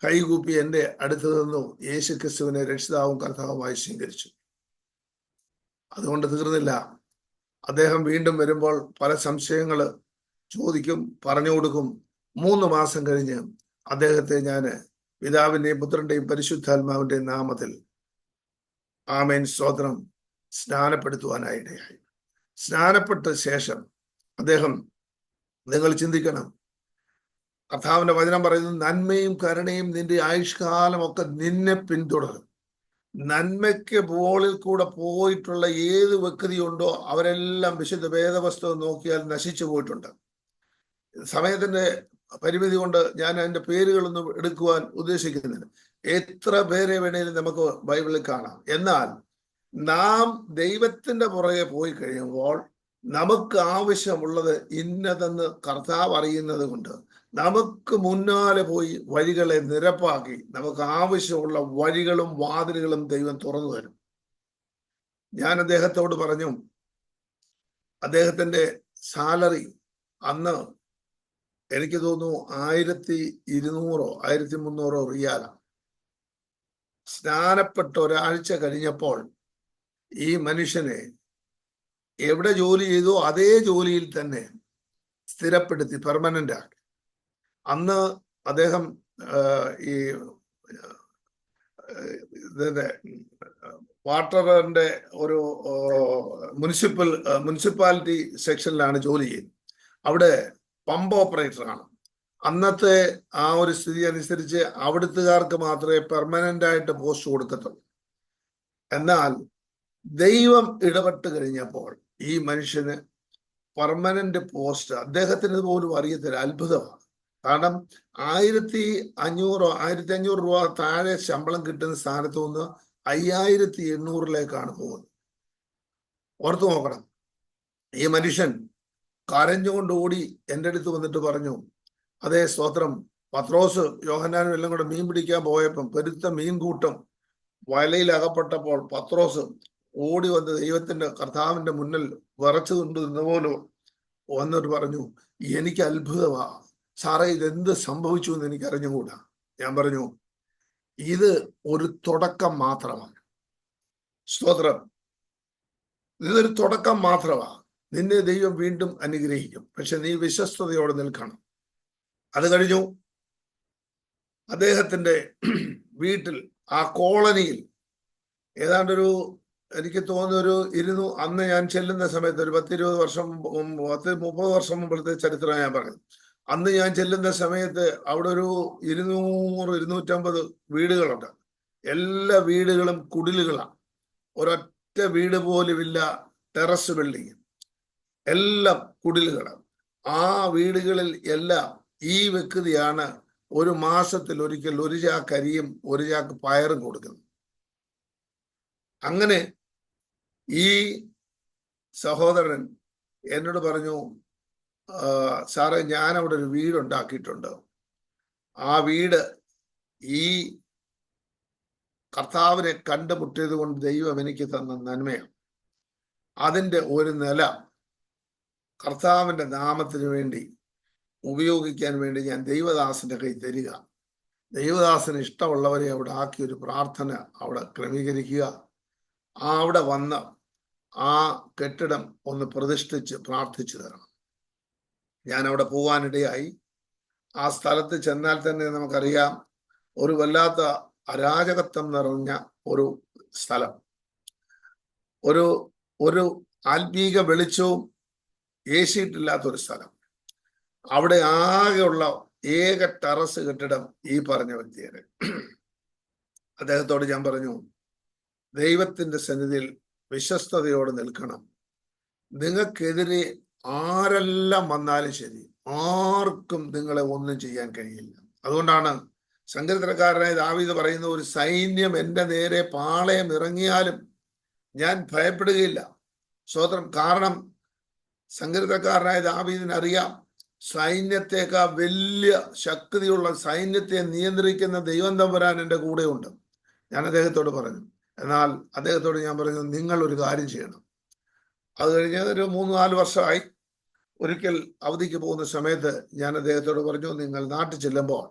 കൈകൂപ്പി എൻ്റെ അടുത്ത് നിന്നു യേശു ക്രിസ്തുവിനെ രക്ഷിതാവും കർത്താവുമായി സ്വീകരിച്ചു. അതുകൊണ്ട് തീർന്നില്ല. അദ്ദേഹം വീണ്ടും വരുമ്പോൾ പല സംശയങ്ങൾ ചോദിക്കും, പറഞ്ഞു കൊടുക്കും. 3 മാസം കഴിഞ്ഞ് അദ്ദേഹത്തെ ഞാൻ പിതാവിന്റെയും പുത്രന്റെയും പരിശുദ്ധാത്മാവിന്റെയും നാമത്തിൽ, ആമേൻ സ്തോത്രം, സ്നാനപ്പെടുത്തുവാനായിടയായി. സ്നാനപ്പെട്ട ശേഷം അദ്ദേഹം, നിങ്ങൾ ചിന്തിക്കണം, കർത്താവിന്റെ വചനം പറയുന്നത്, നന്മയും കരുണയും നിന്റെ ആയുഷ്കാലം ഒക്കെ നിന്നെ പിന്തുടരും. നന്മയ്ക്ക് മുകളിൽ കൂടെ പോയിട്ടുള്ള ഏത് വ്യക്തിയുണ്ടോ അവരെല്ലാം വിശുദ്ധ വേദപുസ്തകം നോക്കിയാൽ നശിച്ചു പോയിട്ടുണ്ട്. സമയത്തിന്റെ പരിമിതി കൊണ്ട് ഞാൻ അതിന്റെ പേരുകളൊന്നും എടുക്കുവാൻ ഉദ്ദേശിക്കുന്നില്ല. എത്ര പേരെ വേണേലും നമുക്ക് ബൈബിളിൽ കാണാം. എന്നാൽ നാം ദൈവത്തിന്റെ പുറകെ പോയി കഴിയുമ്പോൾ നമുക്ക് ആവശ്യമുള്ളത് ഇന്നതെന്ന് കർത്താവ് അറിയുന്നത് കൊണ്ട് നമുക്ക് മുന്നാലെ പോയി വഴികളെ നിരപ്പാക്കി നമുക്ക് ആവശ്യമുള്ള വഴികളും വാതിലുകളും ദൈവം തുറന്നു തരും. ഞാൻ അദ്ദേഹത്തോട് പറഞ്ഞു, അദ്ദേഹത്തിന്റെ സാലറി അന്ന് എനിക്ക് തോന്നുന്നു 1200 1300 റിയാലാണ്. സ്നാനപ്പെട്ട ഒരാഴ്ച കഴിഞ്ഞപ്പോൾ ഈ മനുഷ്യനെ എവിടെ ജോലി ചെയ്തോ അതേ ജോലിയിൽ തന്നെ സ്ഥിരപ്പെടുത്തി, പെർമനന്റ് ആക്കി. അന്ന് അദ്ദേഹം ഈ ഇതിന്റെ വാട്ടറിന്റെ ഒരു മുനിസിപ്പാലിറ്റി സെക്ഷനിലാണ് ജോലി ചെയ്യുന്നത്. അവിടെ പമ്പ് ഓപ്പറേറ്ററാണ്. അന്നത്തെ ആ ഒരു സ്ഥിതി അനുസരിച്ച് അവിടുത്തുകാർക്ക് മാത്രമേ പെർമനന്റ് ആയിട്ട് പോസ്റ്റ് കൊടുക്കത്തുള്ളൂ. എന്നാൽ ദൈവം ഇടപെട്ട് കഴിഞ്ഞപ്പോൾ ഈ മനുഷ്യന് പെർമനന്റ് പോസ്റ്റ് അദ്ദേഹത്തിന് പോലും അറിയത്തില്ല. അത്ഭുതമാണ്. കാരണം 1500 രൂപ താഴെ ശമ്പളം കിട്ടുന്ന സ്ഥാനത്ത് നിന്ന് 5800 പോകുന്നത്. ഓർത്തു നോക്കണം. ഈ മനുഷ്യൻ കരഞ്ഞുകൊണ്ട് ഓടി എൻ്റെ അടുത്ത് വന്നിട്ട് പറഞ്ഞു, അതേ സ്തോത്രം, പത്രോസ് യോഹന്നാനും എല്ലാം കൂടെ മീൻ പിടിക്കാൻ പോയപ്പം പെരുത്ത മീൻകൂട്ടം വലയിൽ അകപ്പെട്ടപ്പോൾ പത്രോസ് ഓടി വന്ന് ദൈവത്തിന്റെ കർത്താവിന്റെ മുന്നിൽ വിറച്ചു കൊണ്ട് നിന്നപോലെ വന്നിട്ട് പറഞ്ഞു, എനിക്ക് അത്ഭുതമാ സാറേ, ഇതെന്ത് സംഭവിച്ചു എന്ന് എനിക്ക് അറിഞ്ഞുകൂടാ. ഞാൻ പറഞ്ഞു, ഇത് ഒരു തുടക്കം മാത്രമാണ്. സ്തോത്രം, ഇതൊരു തുടക്കം മാത്രമാണ്. നിന്നെ ദൈവം വീണ്ടും അനുഗ്രഹിക്കും. പക്ഷെ നീ വിശ്വസ്തയോടെ നിൽക്കണം. അത് കഴിഞ്ഞു അദ്ദേഹത്തിന്റെ വീട്ടിൽ, ആ കോളനിയിൽ ഏതാണ്ടൊരു, എനിക്ക് തോന്നുന്നൊരു അന്ന് ഞാൻ ചെല്ലുന്ന സമയത്ത് ഒരു 10-20 വർഷം 30 വർഷം മുമ്പത്തെ ചരിത്രം ഞാൻ പറഞ്ഞു. അന്ന് ഞാൻ ചെല്ലുന്ന സമയത്ത് അവിടെ ഒരു 200-250 വീടുകളുണ്ട്. എല്ലാ വീടുകളും കുടിലുകളാണ്. ഒരൊറ്റ വീട് പോലുമില്ല ടെറസ് ബിൽഡിങ്, എല്ലാം കുടിലുകളാണ്. ആ വീടുകളിൽ എല്ലാം ഈ വ്യക്തിയാണ് ഒരു മാസത്തിൽ ഒരിക്കൽ 1 ചാക്ക് അരിയും 1 ചാക്ക് പയറും കൊടുക്കുന്നത്. അങ്ങനെ ഈ സഹോദരൻ എന്നോട് പറഞ്ഞു, സാറേ, ഞാൻ അവിടെ ഒരു വീടുണ്ടാക്കിയിട്ടുണ്ട്. ആ വീട് ഈ കർത്താവിനെ കണ്ടുമുട്ടിയത് കൊണ്ട് ദൈവം എനിക്ക് തന്ന നന്മയാണ്. അതിൻ്റെ ഒരു നില കർത്താവിന്റെ നാമത്തിന് വേണ്ടി ഉപയോഗിക്കാൻ വേണ്ടി ഞാൻ ദൈവദാസന്റെ കൈ തരിക. ദൈവദാസന് ഇഷ്ടമുള്ളവരെ അവിടെ ആക്കി ഒരു പ്രാർത്ഥന അവിടെ ക്രമീകരിക്കുക. അവിടെ വന്ന് ആ കെട്ടിടം ഒന്ന് പ്രതിഷ്ഠിച്ച് പ്രാർത്ഥിച്ചു തരണം. ഞാൻ അവിടെ പോകാനിടയായി. ആ സ്ഥലത്ത് ചെന്നാൽ തന്നെ നമുക്കറിയാം, ഒരു വല്ലാത്ത അരാജകത്വം നിറഞ്ഞ ഒരു സ്ഥലം, ഒരു ആത്മീക വെളിച്ചവും ഏശിയിട്ടില്ലാത്തൊരു സ്ഥലം. അവിടെ ആകെയുള്ള ഏക ടെറസ് കെട്ടിടം ഈ പറഞ്ഞ വ്യക്തിയുടെ. അദ്ദേഹത്തോട് ഞാൻ പറഞ്ഞു, ദൈവത്തിന്റെ സന്നിധിയിൽ വിശ്വസ്തയോടെ നിൽക്കണം. നിങ്ങൾക്കെതിരെ ആരെല്ലാം വന്നാലും ശരി, ആർക്കും നിങ്ങളെ ഒന്നും ചെയ്യാൻ കഴിയില്ല. അതുകൊണ്ടാണ് സങ്കീർത്തനക്കാരനായ ദാവീദ് പറയുന്ന, ഒരു സൈന്യം എൻ്റെ നേരെ പാളയം ഇറങ്ങിയാലും ഞാൻ ഭയപ്പെടുകയില്ല. സ്തോത്രം. കാരണം സങ്കീർത്തനക്കാരനായ ദാവീദിന് അറിയാം, സൈന്യത്തേക്കാൾ വലിയ ശക്തിയുള്ള സൈന്യത്തെ നിയന്ത്രിക്കുന്ന ദൈവം തമ്പുരാൻ എൻ്റെ കൂടെയുണ്ട്. ഞാൻ അദ്ദേഹത്തോട് പറഞ്ഞു. എന്നാൽ അദ്ദേഹത്തോട് ഞാൻ പറഞ്ഞു, നിങ്ങൾ ഒരു കാര്യം ചെയ്യണം. അത് കഴിഞ്ഞ് ഒരു 3-4 വർഷമായി. ഒരിക്കൽ അവധിക്ക് പോകുന്ന സമയത്ത് ഞാൻ അദ്ദേഹത്തോട് പറഞ്ഞു, നിങ്ങൾ നാട്ടിൽ ചെല്ലുമ്പോൾ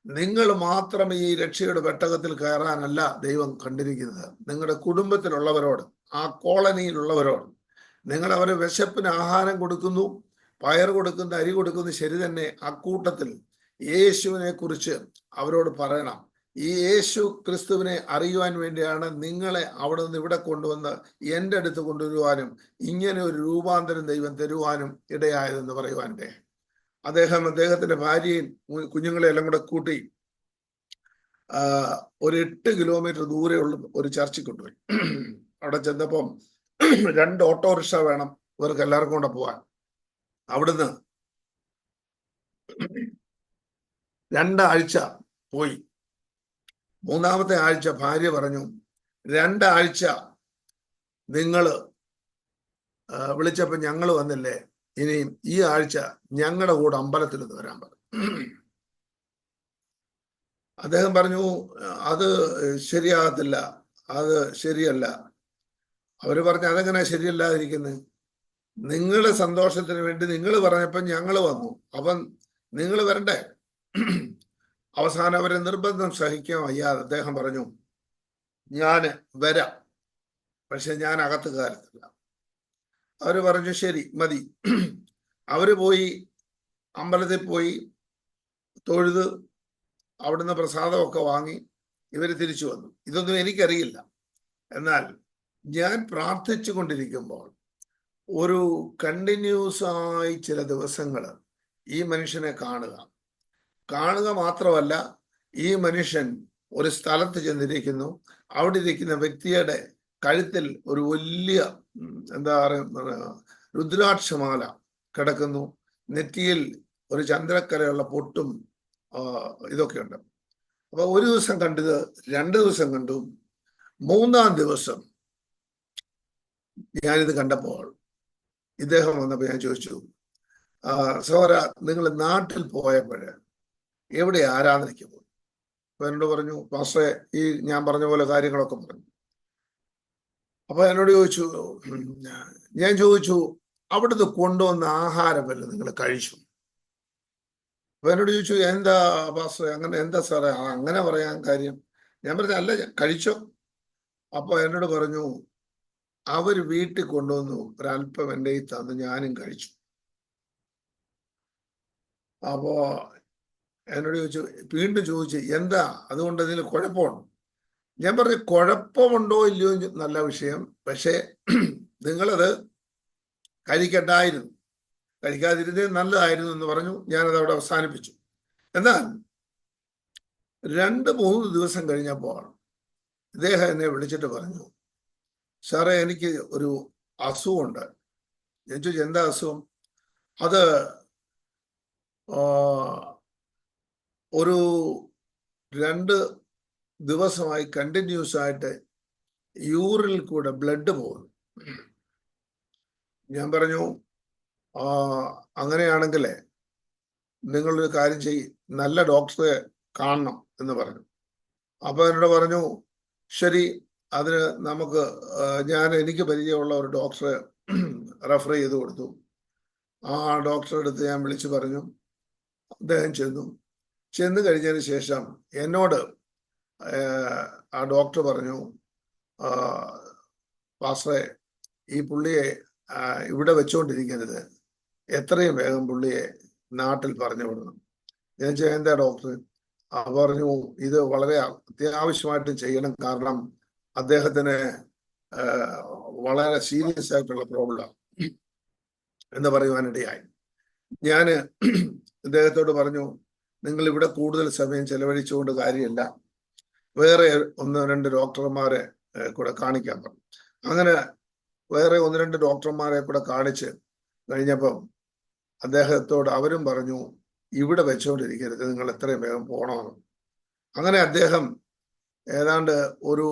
നിങ്ങൾ മാത്രം ഈ രക്ഷയുടെ പെട്ടകത്തിൽ കയറാനല്ല ദൈവം കണ്ടിരിക്കുന്നത്. നിങ്ങളുടെ കുടുംബത്തിലുള്ളവരോട്, ആ കോളനിയിലുള്ളവരോട് നിങ്ങൾ അവരെ വിശപ്പിന് ആഹാരം കൊടുക്കുന്നു, പയർ കൊടുക്കുന്നു, അരി കൊടുക്കുന്നു, ശരി തന്നെ. അക്കൂട്ടത്തിൽ യേശുവിനെ കുറിച്ച് അവരോട് പറയണം. ഈ യേശു ക്രിസ്തുവിനെ അറിയുവാൻ വേണ്ടിയാണ് നിങ്ങളെ അവിടെ നിന്ന് ഇവിടെ കൊണ്ടുവന്ന് എൻ്റെ അടുത്ത് കൊണ്ടുവരുവാനും ഇങ്ങനെ ഒരു രൂപാന്തരം ദൈവം തരുവാനും ഇടയായതെന്ന് പറയുവാൻ്റെ. അദ്ദേഹത്തിന്റെ ഭാര്യയും കുഞ്ഞുങ്ങളെ എല്ലാം കൂടെ കൂട്ടി ഒരു 8 കിലോമീറ്റർ ദൂരെയുള്ള ഒരു ചർച്ചിൽ കൊണ്ടുപോയി. അവിടെ ചെന്നപ്പം 2 ഓട്ടോറിക്ഷ വേണം ഇവർക്ക് എല്ലാവർക്കും കൂടെ പോവാൻ. അവിടുന്ന് 2 ആഴ്ച പോയി. 3-ാമത്തെ ആഴ്ച ഭാര്യ പറഞ്ഞു, 2 ആഴ്ച നിങ്ങൾ വിളിച്ചപ്പോൾ ഞങ്ങൾ വന്നില്ലേ, ഇനിയും ഈ ആഴ്ച ഞങ്ങളുടെ കൂടെ അമ്പലത്തിൽ നിന്ന് വരാൻ പറഞ്ഞു. അദ്ദേഹം പറഞ്ഞു, അത് ശരിയാകത്തില്ല, അത് ശരിയല്ല. അവര് പറഞ്ഞു, അതെങ്ങനെ ശരിയല്ലാതിരിക്കുന്നത്? നിങ്ങളുടെ സന്തോഷത്തിന് വേണ്ടി നിങ്ങൾ പറഞ്ഞപ്പോൾ ഞങ്ങൾ വന്നു, അപ്പം നിങ്ങൾ വരണ്ടേ? അവസാനം അവരെ നിർബന്ധം സഹിക്കാൻ വയ്യാതെ അദ്ദേഹം പറഞ്ഞു, ഞാൻ വരാം, പക്ഷെ ഞാൻ അകത്ത് കയറത്തില്ല. അവര് പറഞ്ഞു, ശരി മതി. അവര് പോയി അമ്പലത്തിൽ പോയി തൊഴുത് അവിടുന്ന് പ്രസാദമൊക്കെ വാങ്ങി ഇവര് തിരിച്ചു വന്നു. ഇതൊന്നും എനിക്കറിയില്ല. എന്നാൽ ഞാൻ പ്രാർത്ഥിച്ചു കൊണ്ടിരിക്കുമ്പോൾ ഒരു കണ്ടിന്യൂസ് ആയി ചില ദിവസങ്ങൾ ഈ മനുഷ്യനെ കാണുക മാത്രമല്ല, ഈ മനുഷ്യൻ ഒരു സ്ഥലത്ത് ചെന്നിരിക്കുന്നു. അവിടെ ഇരിക്കുന്ന വ്യക്തിയുടെ കഴുത്തിൽ ഒരു വലിയ എന്താ പറയുക രുദ്രാക്ഷമാല കിടക്കുന്നു. നെറ്റിയിൽ ഒരു ചന്ദ്രക്കലയുള്ള പൊട്ടും ഇതൊക്കെയുണ്ട്. അപ്പൊ ഒരു ദിവസം കണ്ടത്, 2 ദിവസം കണ്ടു. 3-ാം ദിവസം ഞാനിത് കണ്ടപ്പോൾ ഇദ്ദേഹം വന്നപ്പോൾ ഞാൻ ചോദിച്ചു, സഹോദര, നിങ്ങൾ നാട്ടിൽ പോയപ്പോഴ് എവിടെ ആരാധനയ്ക്ക് പോയി? അപ്പൊ എന്നോട് പറഞ്ഞു, പാസ്റ്ററെ ഈ ഞാൻ പറഞ്ഞ പോലെ കാര്യങ്ങളൊക്കെ പറഞ്ഞു. അപ്പൊ എന്നോട് ചോദിച്ചു, ഞാൻ ചോദിച്ചു, അവിടുന്ന് കൊണ്ടുവന്ന ആഹാരം വല്ലതും നിങ്ങൾ കഴിച്ചു? അപ്പൊ എന്നോട് ചോദിച്ചു, എന്താ പാസ്റ്ററെ അങ്ങനെ, എന്താ സാറേ അങ്ങനെ പറയാൻ കാര്യം? ഞാൻ പറഞ്ഞു, അല്ല, കഴിച്ചോ? അപ്പൊ എന്നോട് പറഞ്ഞു, അവർ വീട്ടിൽ കൊണ്ടുവന്നു ഒരല്പം എൻ്റെ ഈ തന്ന് ഞാനും കഴിച്ചു. അപ്പോ എന്നോട് ചോദിച്ചു, വീണ്ടും ചോദിച്ചു, എന്താ അതുകൊണ്ട് അതിൽ കുഴപ്പമുണ്ടോ? ഞാൻ പറഞ്ഞു, കുഴപ്പമുണ്ടോ ഇല്ലയോ നല്ല വിഷയം, പക്ഷേ നിങ്ങളത് കഴിക്കണ്ടായിരുന്നു, കഴിക്കാതിരുന്നേ നല്ലതായിരുന്നു എന്ന് പറഞ്ഞു. ഞാനത് അവിടെ അവസാനിപ്പിച്ചു. എന്നാൽ 2-3 ദിവസം കഴിഞ്ഞപ്പോൾ ഇദ്ദേഹം എന്നെ വിളിച്ചിട്ട് പറഞ്ഞു, സാറേ എനിക്ക് ഒരു അസുഖമുണ്ട്. ഞാൻ ചോദിച്ചു, എന്താ അസുഖം? അത് ഒരു 2 ദിവസമായി കണ്ടിന്യൂസ് ആയിട്ട് യൂറിനിൽ കൂടെ ബ്ലഡ് പോകുന്നു. ഞാൻ പറഞ്ഞു, അങ്ങനെയാണെങ്കിൽ നിങ്ങളൊരു കാര്യം ചെയ്യ്, നല്ല ഡോക്ടറെ കാണണം എന്ന് പറഞ്ഞു. അപ്പൊ എന്നോട് പറഞ്ഞു, ശരി, അതിന് നമുക്ക് എനിക്ക് പരിചയമുള്ള ഒരു ഡോക്ടറെ റെഫർ ചെയ്ത് കൊടുത്തു. ആ ഡോക്ടറെ അടുത്ത് ഞാൻ വിളിച്ചു പറഞ്ഞു. അദ്ദേഹം ചെന്ന് കഴിഞ്ഞതിന് ശേഷം എന്നോട് ആ ഡോക്ടർ പറഞ്ഞു, പാസ്റ്ററെ ഈ പുള്ളിയെ ഇവിടെ വെച്ചുകൊണ്ടിരിക്കരുത്, എത്രയും വേഗം പുള്ളിയെ നാട്ടിൽ പറഞ്ഞു വിടണം. ഞാൻ ചോദിച്ചു, എന്താ ഡോക്ടർ? പറഞ്ഞു, ഇത് വളരെ അത്യാവശ്യമായിട്ട് ചെയ്യണം, കാരണം അദ്ദേഹത്തിന് വളരെ സീരിയസ് ആയിട്ടുള്ള പ്രോബ്ലം എന്ന് പറയുവാനിടയായി. ഞാൻ അദ്ദേഹത്തോട് പറഞ്ഞു, നിങ്ങൾ ഇവിടെ കൂടുതൽ സമയം ചെലവഴിച്ചുകൊണ്ട് കാര്യമില്ല, വേറെ 1-2 ഡോക്ടർമാരെ കൂടെ കാണിക്കാൻ പറഞ്ഞു. അങ്ങനെ വേറെ 1-2 ഡോക്ടർമാരെ കൂടെ കാണിച്ച് കഴിഞ്ഞപ്പം അദ്ദേഹത്തോട് അവരും പറഞ്ഞു, ഇവിടെ വെച്ചുകൊണ്ടിരിക്കരുത്, നിങ്ങൾ എത്രയും വേഗം പോകണമെന്ന്. അങ്ങനെ അദ്ദേഹം ഏതാണ്ട് ഒരു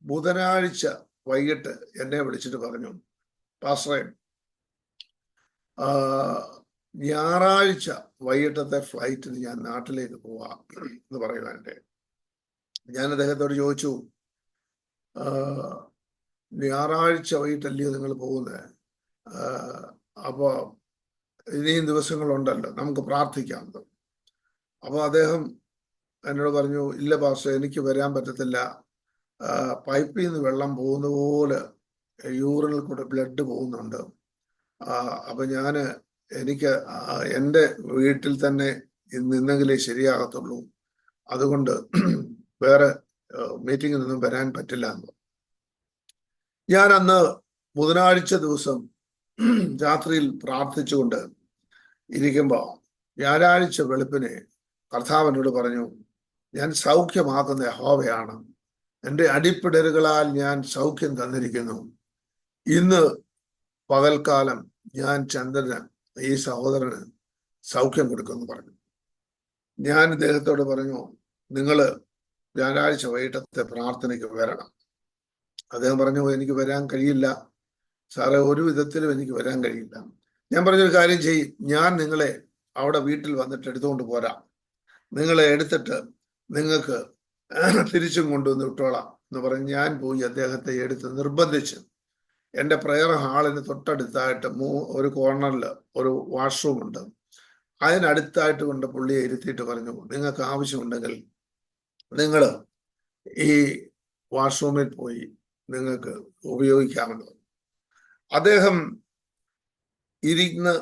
ബുധനാഴ്ച വൈകിട്ട് എന്നെ വിളിച്ചിട്ട് പറഞ്ഞു, പാസ്റ്ററെ ഞായറാഴ്ച വൈകിട്ടത്തെ ഫ്ലൈറ്റിന് ഞാൻ നാട്ടിലേക്ക് പോവാം എന്ന് പറയുവാൻ്റെ. ഞാൻ അദ്ദേഹത്തോട് ചോദിച്ചു, ഞായറാഴ്ച വൈകിട്ടല്ലയോ നിങ്ങൾ പോകുന്നത്? അപ്പോ ഇനിയും ദിവസങ്ങളുണ്ടല്ലോ, നമുക്ക് പ്രാർത്ഥിക്കാം. അപ്പോൾ അദ്ദേഹം എന്നോട് പറഞ്ഞു, ഇല്ല പാസ്റ്റർ, എനിക്ക് വരാൻ പറ്റത്തില്ല, പൈപ്പിൽ നിന്ന് വെള്ളം പോകുന്ന പോലെ യൂറിനിൽ കൂടെ ബ്ലഡ് പോകുന്നുണ്ട്. അപ്പൊ എനിക്ക് എൻ്റെ വീട്ടിൽ തന്നെ നിന്നെങ്കിലേ ശരിയാകത്തുള്ളൂ, അതുകൊണ്ട് വേറെ മീറ്റിങ്ങിൽ നിന്നും വരാൻ പറ്റില്ല എന്ന്. ഞാൻ അന്ന് ബുധനാഴ്ച ദിവസം രാത്രിയിൽ പ്രാർത്ഥിച്ചുകൊണ്ട് ഇരിക്കുമ്പോൾ വ്യാഴാഴ്ച വെളുപ്പിനെ കർത്താവിനോട് പറഞ്ഞു, ഞാൻ സൗഖ്യമാക്കുന്ന യഹോവയാണ്, എൻ്റെ അടിപ്പിടലുകളാൽ ഞാൻ സൗഖ്യം തന്നിരിക്കുന്നു. ഇന്ന് പകൽക്കാലം ഞാൻ ചന്ദ്രന്, ഈ സഹോദരന് സൗഖ്യം കൊടുക്കുമെന്ന് പറഞ്ഞു. ഞാൻ ഇദ്ദേഹത്തോട് പറഞ്ഞു, നിങ്ങൾ വ്യാഴാഴ്ച വൈകിട്ടത്തെ പ്രാർത്ഥനയ്ക്ക് വരണം. അദ്ദേഹം പറഞ്ഞു, എനിക്ക് വരാൻ കഴിയില്ല സാറേ, ഒരു വിധത്തിലും എനിക്ക് വരാൻ കഴിയില്ല. ഞാൻ പറഞ്ഞൊരു കാര്യം ചെയ്യും, ഞാൻ നിങ്ങളെ അവിടെ വീട്ടിൽ വന്നിട്ട് എടുത്തുകൊണ്ട് പോരാം, നിങ്ങളെ എടുത്തിട്ട് നിങ്ങൾക്ക് തിരിച്ചും കൊണ്ടുവന്ന് വിട്ടോളാം എന്ന് പറഞ്ഞ് ഞാൻ പോയി അദ്ദേഹത്തെ എടുത്ത് നിർബന്ധിച്ച് എൻ്റെ പ്രയർ ഹാളിന് തൊട്ടടുത്തായിട്ട് ഒരു കോർണറിൽ ഒരു വാഷ്റൂം ഉണ്ട്, അതിനടുത്തായിട്ട് കൊണ്ട് പുള്ളിയെ ഇരുത്തിയിട്ട് പറഞ്ഞു, നിങ്ങൾക്ക് ആവശ്യമുണ്ടെങ്കിൽ നിങ്ങൾ ഈ വാഷ്റൂമിൽ പോയി നിങ്ങൾക്ക് ഉപയോഗിക്കാമെന്ന്. അദ്ദേഹം ഇരുന്ന്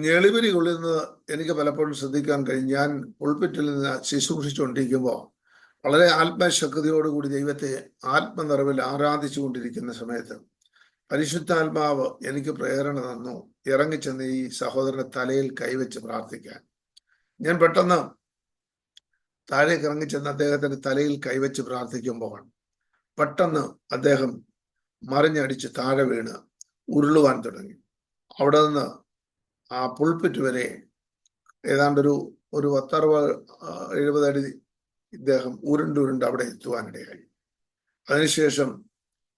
ഞെളിവിരി കൊള്ളുന്നത് എനിക്ക് പലപ്പോഴും ശ്രദ്ധിക്കാൻ കഴിയും. ഞാൻ പുൾപിറ്റിൽ നിന്ന് ശുശ്രൂഷിച്ചുകൊണ്ടിരിക്കുമ്പോൾ വളരെ ആത്മശക്തിയോടുകൂടി ദൈവത്തെ ആത്മനിറവിൽ ആരാധിച്ചു കൊണ്ടിരിക്കുന്ന സമയത്ത് പരിശുദ്ധാത്മാവ് എനിക്ക് പ്രേരണ തന്നു ഇറങ്ങിച്ചെന്ന് ഈ സഹോദരന്റെ തലയിൽ കൈവച്ച് പ്രാർത്ഥിക്കാൻ. ഞാൻ പെട്ടെന്ന് താഴേക്ക് ഇറങ്ങിച്ചെന്ന് അദ്ദേഹത്തിന്റെ തലയിൽ കൈവച്ച് പ്രാർത്ഥിക്കുമ്പോൾ പെട്ടെന്ന് അദ്ദേഹം മറിഞ്ഞടിച്ച് താഴെ വീണ് ഉരുളുവാൻ തുടങ്ങി. അവിടെ നിന്ന് ആ പുൾപിറ്റ് വരെ ഏതാണ്ടൊരു 60-70 അടി ഇദ്ദേഹം ഉരുണ്ട് അവിടെ എത്തുവാനിടയായി. അതിനുശേഷം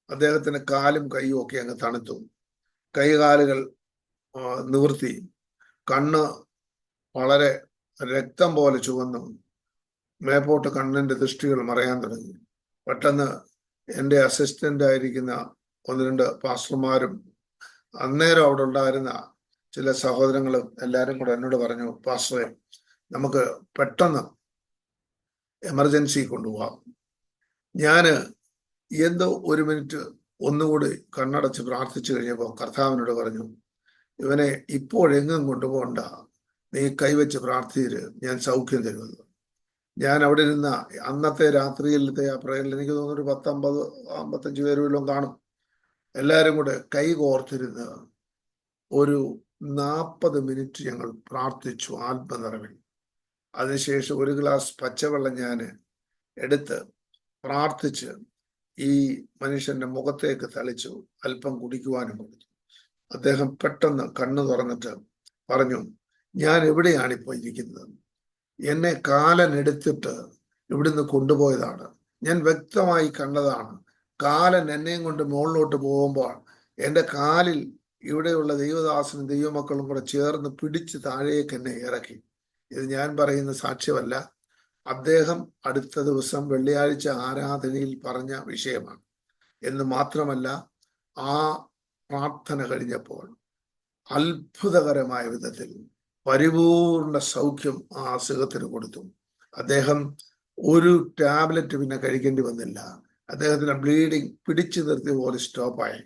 അദ്ദേഹത്തിന് കാലും കൈയും ഒക്കെ അങ്ങ് തണുത്തു, കൈകാലുകൾ നിവർത്തി കണ്ണ് വളരെ രക്തം പോലെ ചുവന്നു, മേപ്പോട്ട് കണ്ണിന്റെ ദൃഷ്ടികൾ മറയാൻ തുടങ്ങി. പെട്ടെന്ന് എൻ്റെ അസിസ്റ്റന്റ് ആയിരിക്കുന്ന 1-2 പാസ്റ്റർമാരും അന്നേരം അവിടെ ഉണ്ടായിരുന്ന ചില സഹോദരങ്ങളും എല്ലാവരും കൂടെ എന്നോട് പറഞ്ഞു, പാസ്റ്ററെ, നമുക്ക് പെട്ടെന്ന് എമർജൻസി കൊണ്ടുപോകാം. ഞാന് എന്തോ 1 മിനിറ്റ് ഒന്നുകൂടി കണ്ണടച്ച് പ്രാർത്ഥിച്ചു കഴിഞ്ഞപ്പോൾ കർത്താവിനോട് പറഞ്ഞു, ഇവനെ ഇപ്പോഴെങ്ങും കൊണ്ടുപോകണ്ട, നീ കൈവച്ച് പ്രാർത്ഥിച്ച് ഞാൻ സൗഖ്യം തരുമെന്ന്. ഞാൻ അവിടെ ഇരുന്ന അന്നത്തെ രാത്രിയിലത്തെ ആ പ്രേയറിൽ എനിക്ക് തോന്നുന്നു ഒരു 50-55 പേരും കാണും. എല്ലാവരും കൂടെ കൈ കോർത്തിരുന്ന് ഒരു 40 മിനിറ്റ് ഞങ്ങൾ പ്രാർത്ഥിച്ചു ആത്മനിറവിൽ. അതിനുശേഷം 1 ഗ്ലാസ് പച്ചവെള്ളം ഞാൻ എടുത്ത് പ്രാർത്ഥിച്ച് ഈ മനുഷ്യന്റെ മുഖത്തേക്ക് തളിച്ചു, അല്പം കുടിക്കുവാനും കൊടുത്തു. അദ്ദേഹം പെട്ടെന്ന് കണ്ണു തുറന്നിട്ട് പറഞ്ഞു, ഞാൻ എവിടെയാണ് ഇപ്പോൾ ഇരിക്കുന്നത്? എന്നെ കാലൻ എടുത്തിട്ട് ഇവിടുന്ന് കൊണ്ടുപോയതാണ്. ഞാൻ വ്യക്തമായി കണ്ടതാണ്. കാലൻ എന്നെയും കൊണ്ട് മുകളിലോട്ട് പോകുമ്പോൾ എൻ്റെ കാലിൽ ഇവിടെയുള്ള ദൈവദാസനും ദൈവമക്കളും കൂടെ ചേർന്ന് പിടിച്ച് താഴേക്ക് എന്നെ ഇറക്കി. ഇത് ഞാൻ പറയുന്ന സാക്ഷ്യമല്ല, അദ്ദേഹം അടുത്ത ദിവസം വെള്ളിയാഴ്ച ആരാധനയിൽ പറഞ്ഞ വിഷയമാണ്. എന്ന് മാത്രമല്ല, ആ പ്രാർത്ഥന കഴിഞ്ഞപ്പോൾ അത്ഭുതകരമായ വിധത്തിൽ പരിപൂർണ സൗഖ്യം ആ അസുഖത്തിന് കൊടുത്തു. അദ്ദേഹം ഒരു ടാബ്ലറ്റ് പിന്നെ കഴിക്കേണ്ടി വന്നില്ല. അദ്ദേഹത്തിന്റെ ബ്ലീഡിങ് പിടിച്ചു നിർത്തിയ പോലെ സ്റ്റോപ്പായി.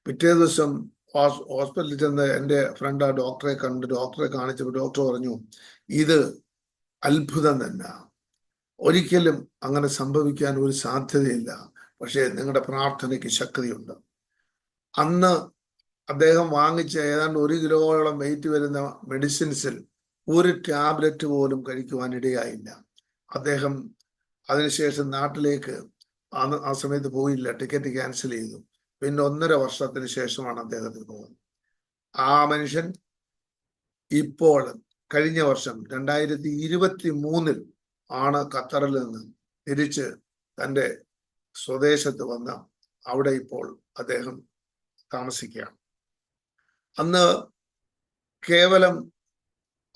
പിറ്റേ ദിവസം ഹോസ്പിറ്റലിൽ ചെന്ന് എൻ്റെ ഫ്രണ്ട് ആ ഡോക്ടറെ കണ്ട് ഡോക്ടറെ കാണിച്ചപ്പോൾ ഡോക്ടർ പറഞ്ഞു, ഇത് അത്ഭുതം തന്നെ, ഒരിക്കലും അങ്ങനെ സംഭവിക്കാൻ ഒരു സാധ്യതയില്ല, പക്ഷേ നിങ്ങളുടെ പ്രാർത്ഥനയ്ക്ക് ശക്തിയുണ്ട്. അന്ന് അദ്ദേഹം വാങ്ങിച്ച ഏതാണ്ട് 1 കിലോയോളം വെയിറ്റ് വരുന്ന മെഡിസിൻസിൽ ഒരു ടാബ്ലറ്റ് പോലും കഴിക്കുവാനിടയായില്ല. അദ്ദേഹം അതിനുശേഷം നാട്ടിലേക്ക് ആ സമയത്ത് പോയില്ല, ടിക്കറ്റ് ക്യാൻസൽ ചെയ്തു. പിന്നെ 1.5 വർഷത്തിന് ശേഷമാണ് അദ്ദേഹത്തിന് പോകുന്നത്. ആ മനുഷ്യൻ ഇപ്പോൾ കഴിഞ്ഞ വർഷം 2023 ആണ് ഖത്തറിൽ നിന്ന് തിരിച്ച് തൻ്റെ സ്വദേശത്ത് വന്ന അവിടെ ഇപ്പോൾ അദ്ദേഹം താമസിക്കുകയാണ്. അന്ന് കേവലം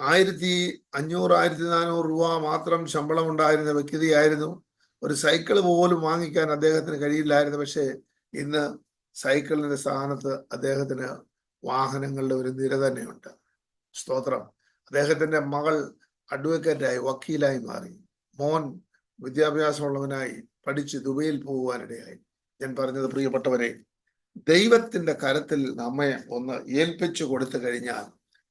1500-1400 രൂപ മാത്രം ശമ്പളം ഉണ്ടായിരുന്ന വ്യക്തിയായിരുന്നു. ഒരു സൈക്കിൾ പോലും വാങ്ങിക്കാൻ അദ്ദേഹത്തിന് കഴിയില്ലായിരുന്നു. പക്ഷേ ഇന്ന് സൈക്കിളിന്റെ സ്ഥാനത്ത് അദ്ദേഹത്തിന് വാഹനങ്ങളുടെ ഒരു നിര തന്നെയുണ്ട്. സ്തോത്രം. അദ്ദേഹത്തിന്റെ മകൾ അഡ്വക്കേറ്റായി, വക്കീലായി മാറി. മോൻ വിദ്യാഭ്യാസമുള്ളവനായി പഠിച്ച് ദുബൈയിൽ പോകുവാനിടയായി. ഞാൻ പറഞ്ഞത്, പ്രിയപ്പെട്ടവരെ, ദൈവത്തിന്റെ കരത്തിൽ നമ്മെ ഒന്ന് ഏൽപ്പിച്ചു കൊടുത്തു കഴിഞ്ഞാൽ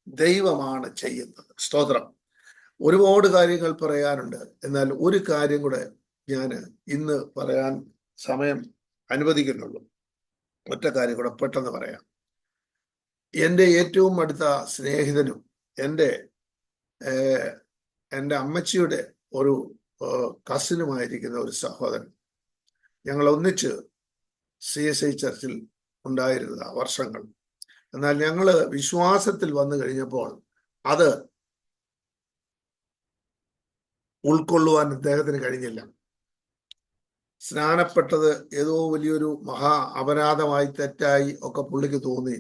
ദൈവമാണ് ചെയ്യുന്നത്. സ്തോത്രം. ഒരുപാട് കാര്യങ്ങൾ പറയാനുണ്ട്. എന്നാൽ ഒരു കാര്യം കൂടെ ഞാൻ ഇന്ന് പറയാൻ സമയം അനുവദിക്കുന്നുള്ളൂ. ഒറ്റ കാര്യം കൂടെ പെട്ടെന്ന് പറയാം. എൻ്റെ ഏറ്റവും അടുത്ത സ്നേഹിതനും എൻ്റെ അമ്മച്ചിയുടെ ഒരു കസിനുമായിരിക്കുന്ന ഒരു സഹോദരൻ, ഞങ്ങൾ ഒന്നിച്ച് CSI ചർച്ചിൽ ഉണ്ടായിരുന്ന വർഷങ്ങൾ. എന്നാൽ ഞങ്ങൾ വിശ്വാസത്തിൽ വന്നു കഴിഞ്ഞപ്പോൾ അത് ഉൾക്കൊള്ളുവാൻ അദ്ദേഹത്തിന് കഴിഞ്ഞില്ല. സ്നാനപ്പെട്ടത് ഏതോ വലിയൊരു മഹാ അപരാധമായി, തെറ്റായി ഒക്കെ പുള്ളിക്ക് തോന്നി.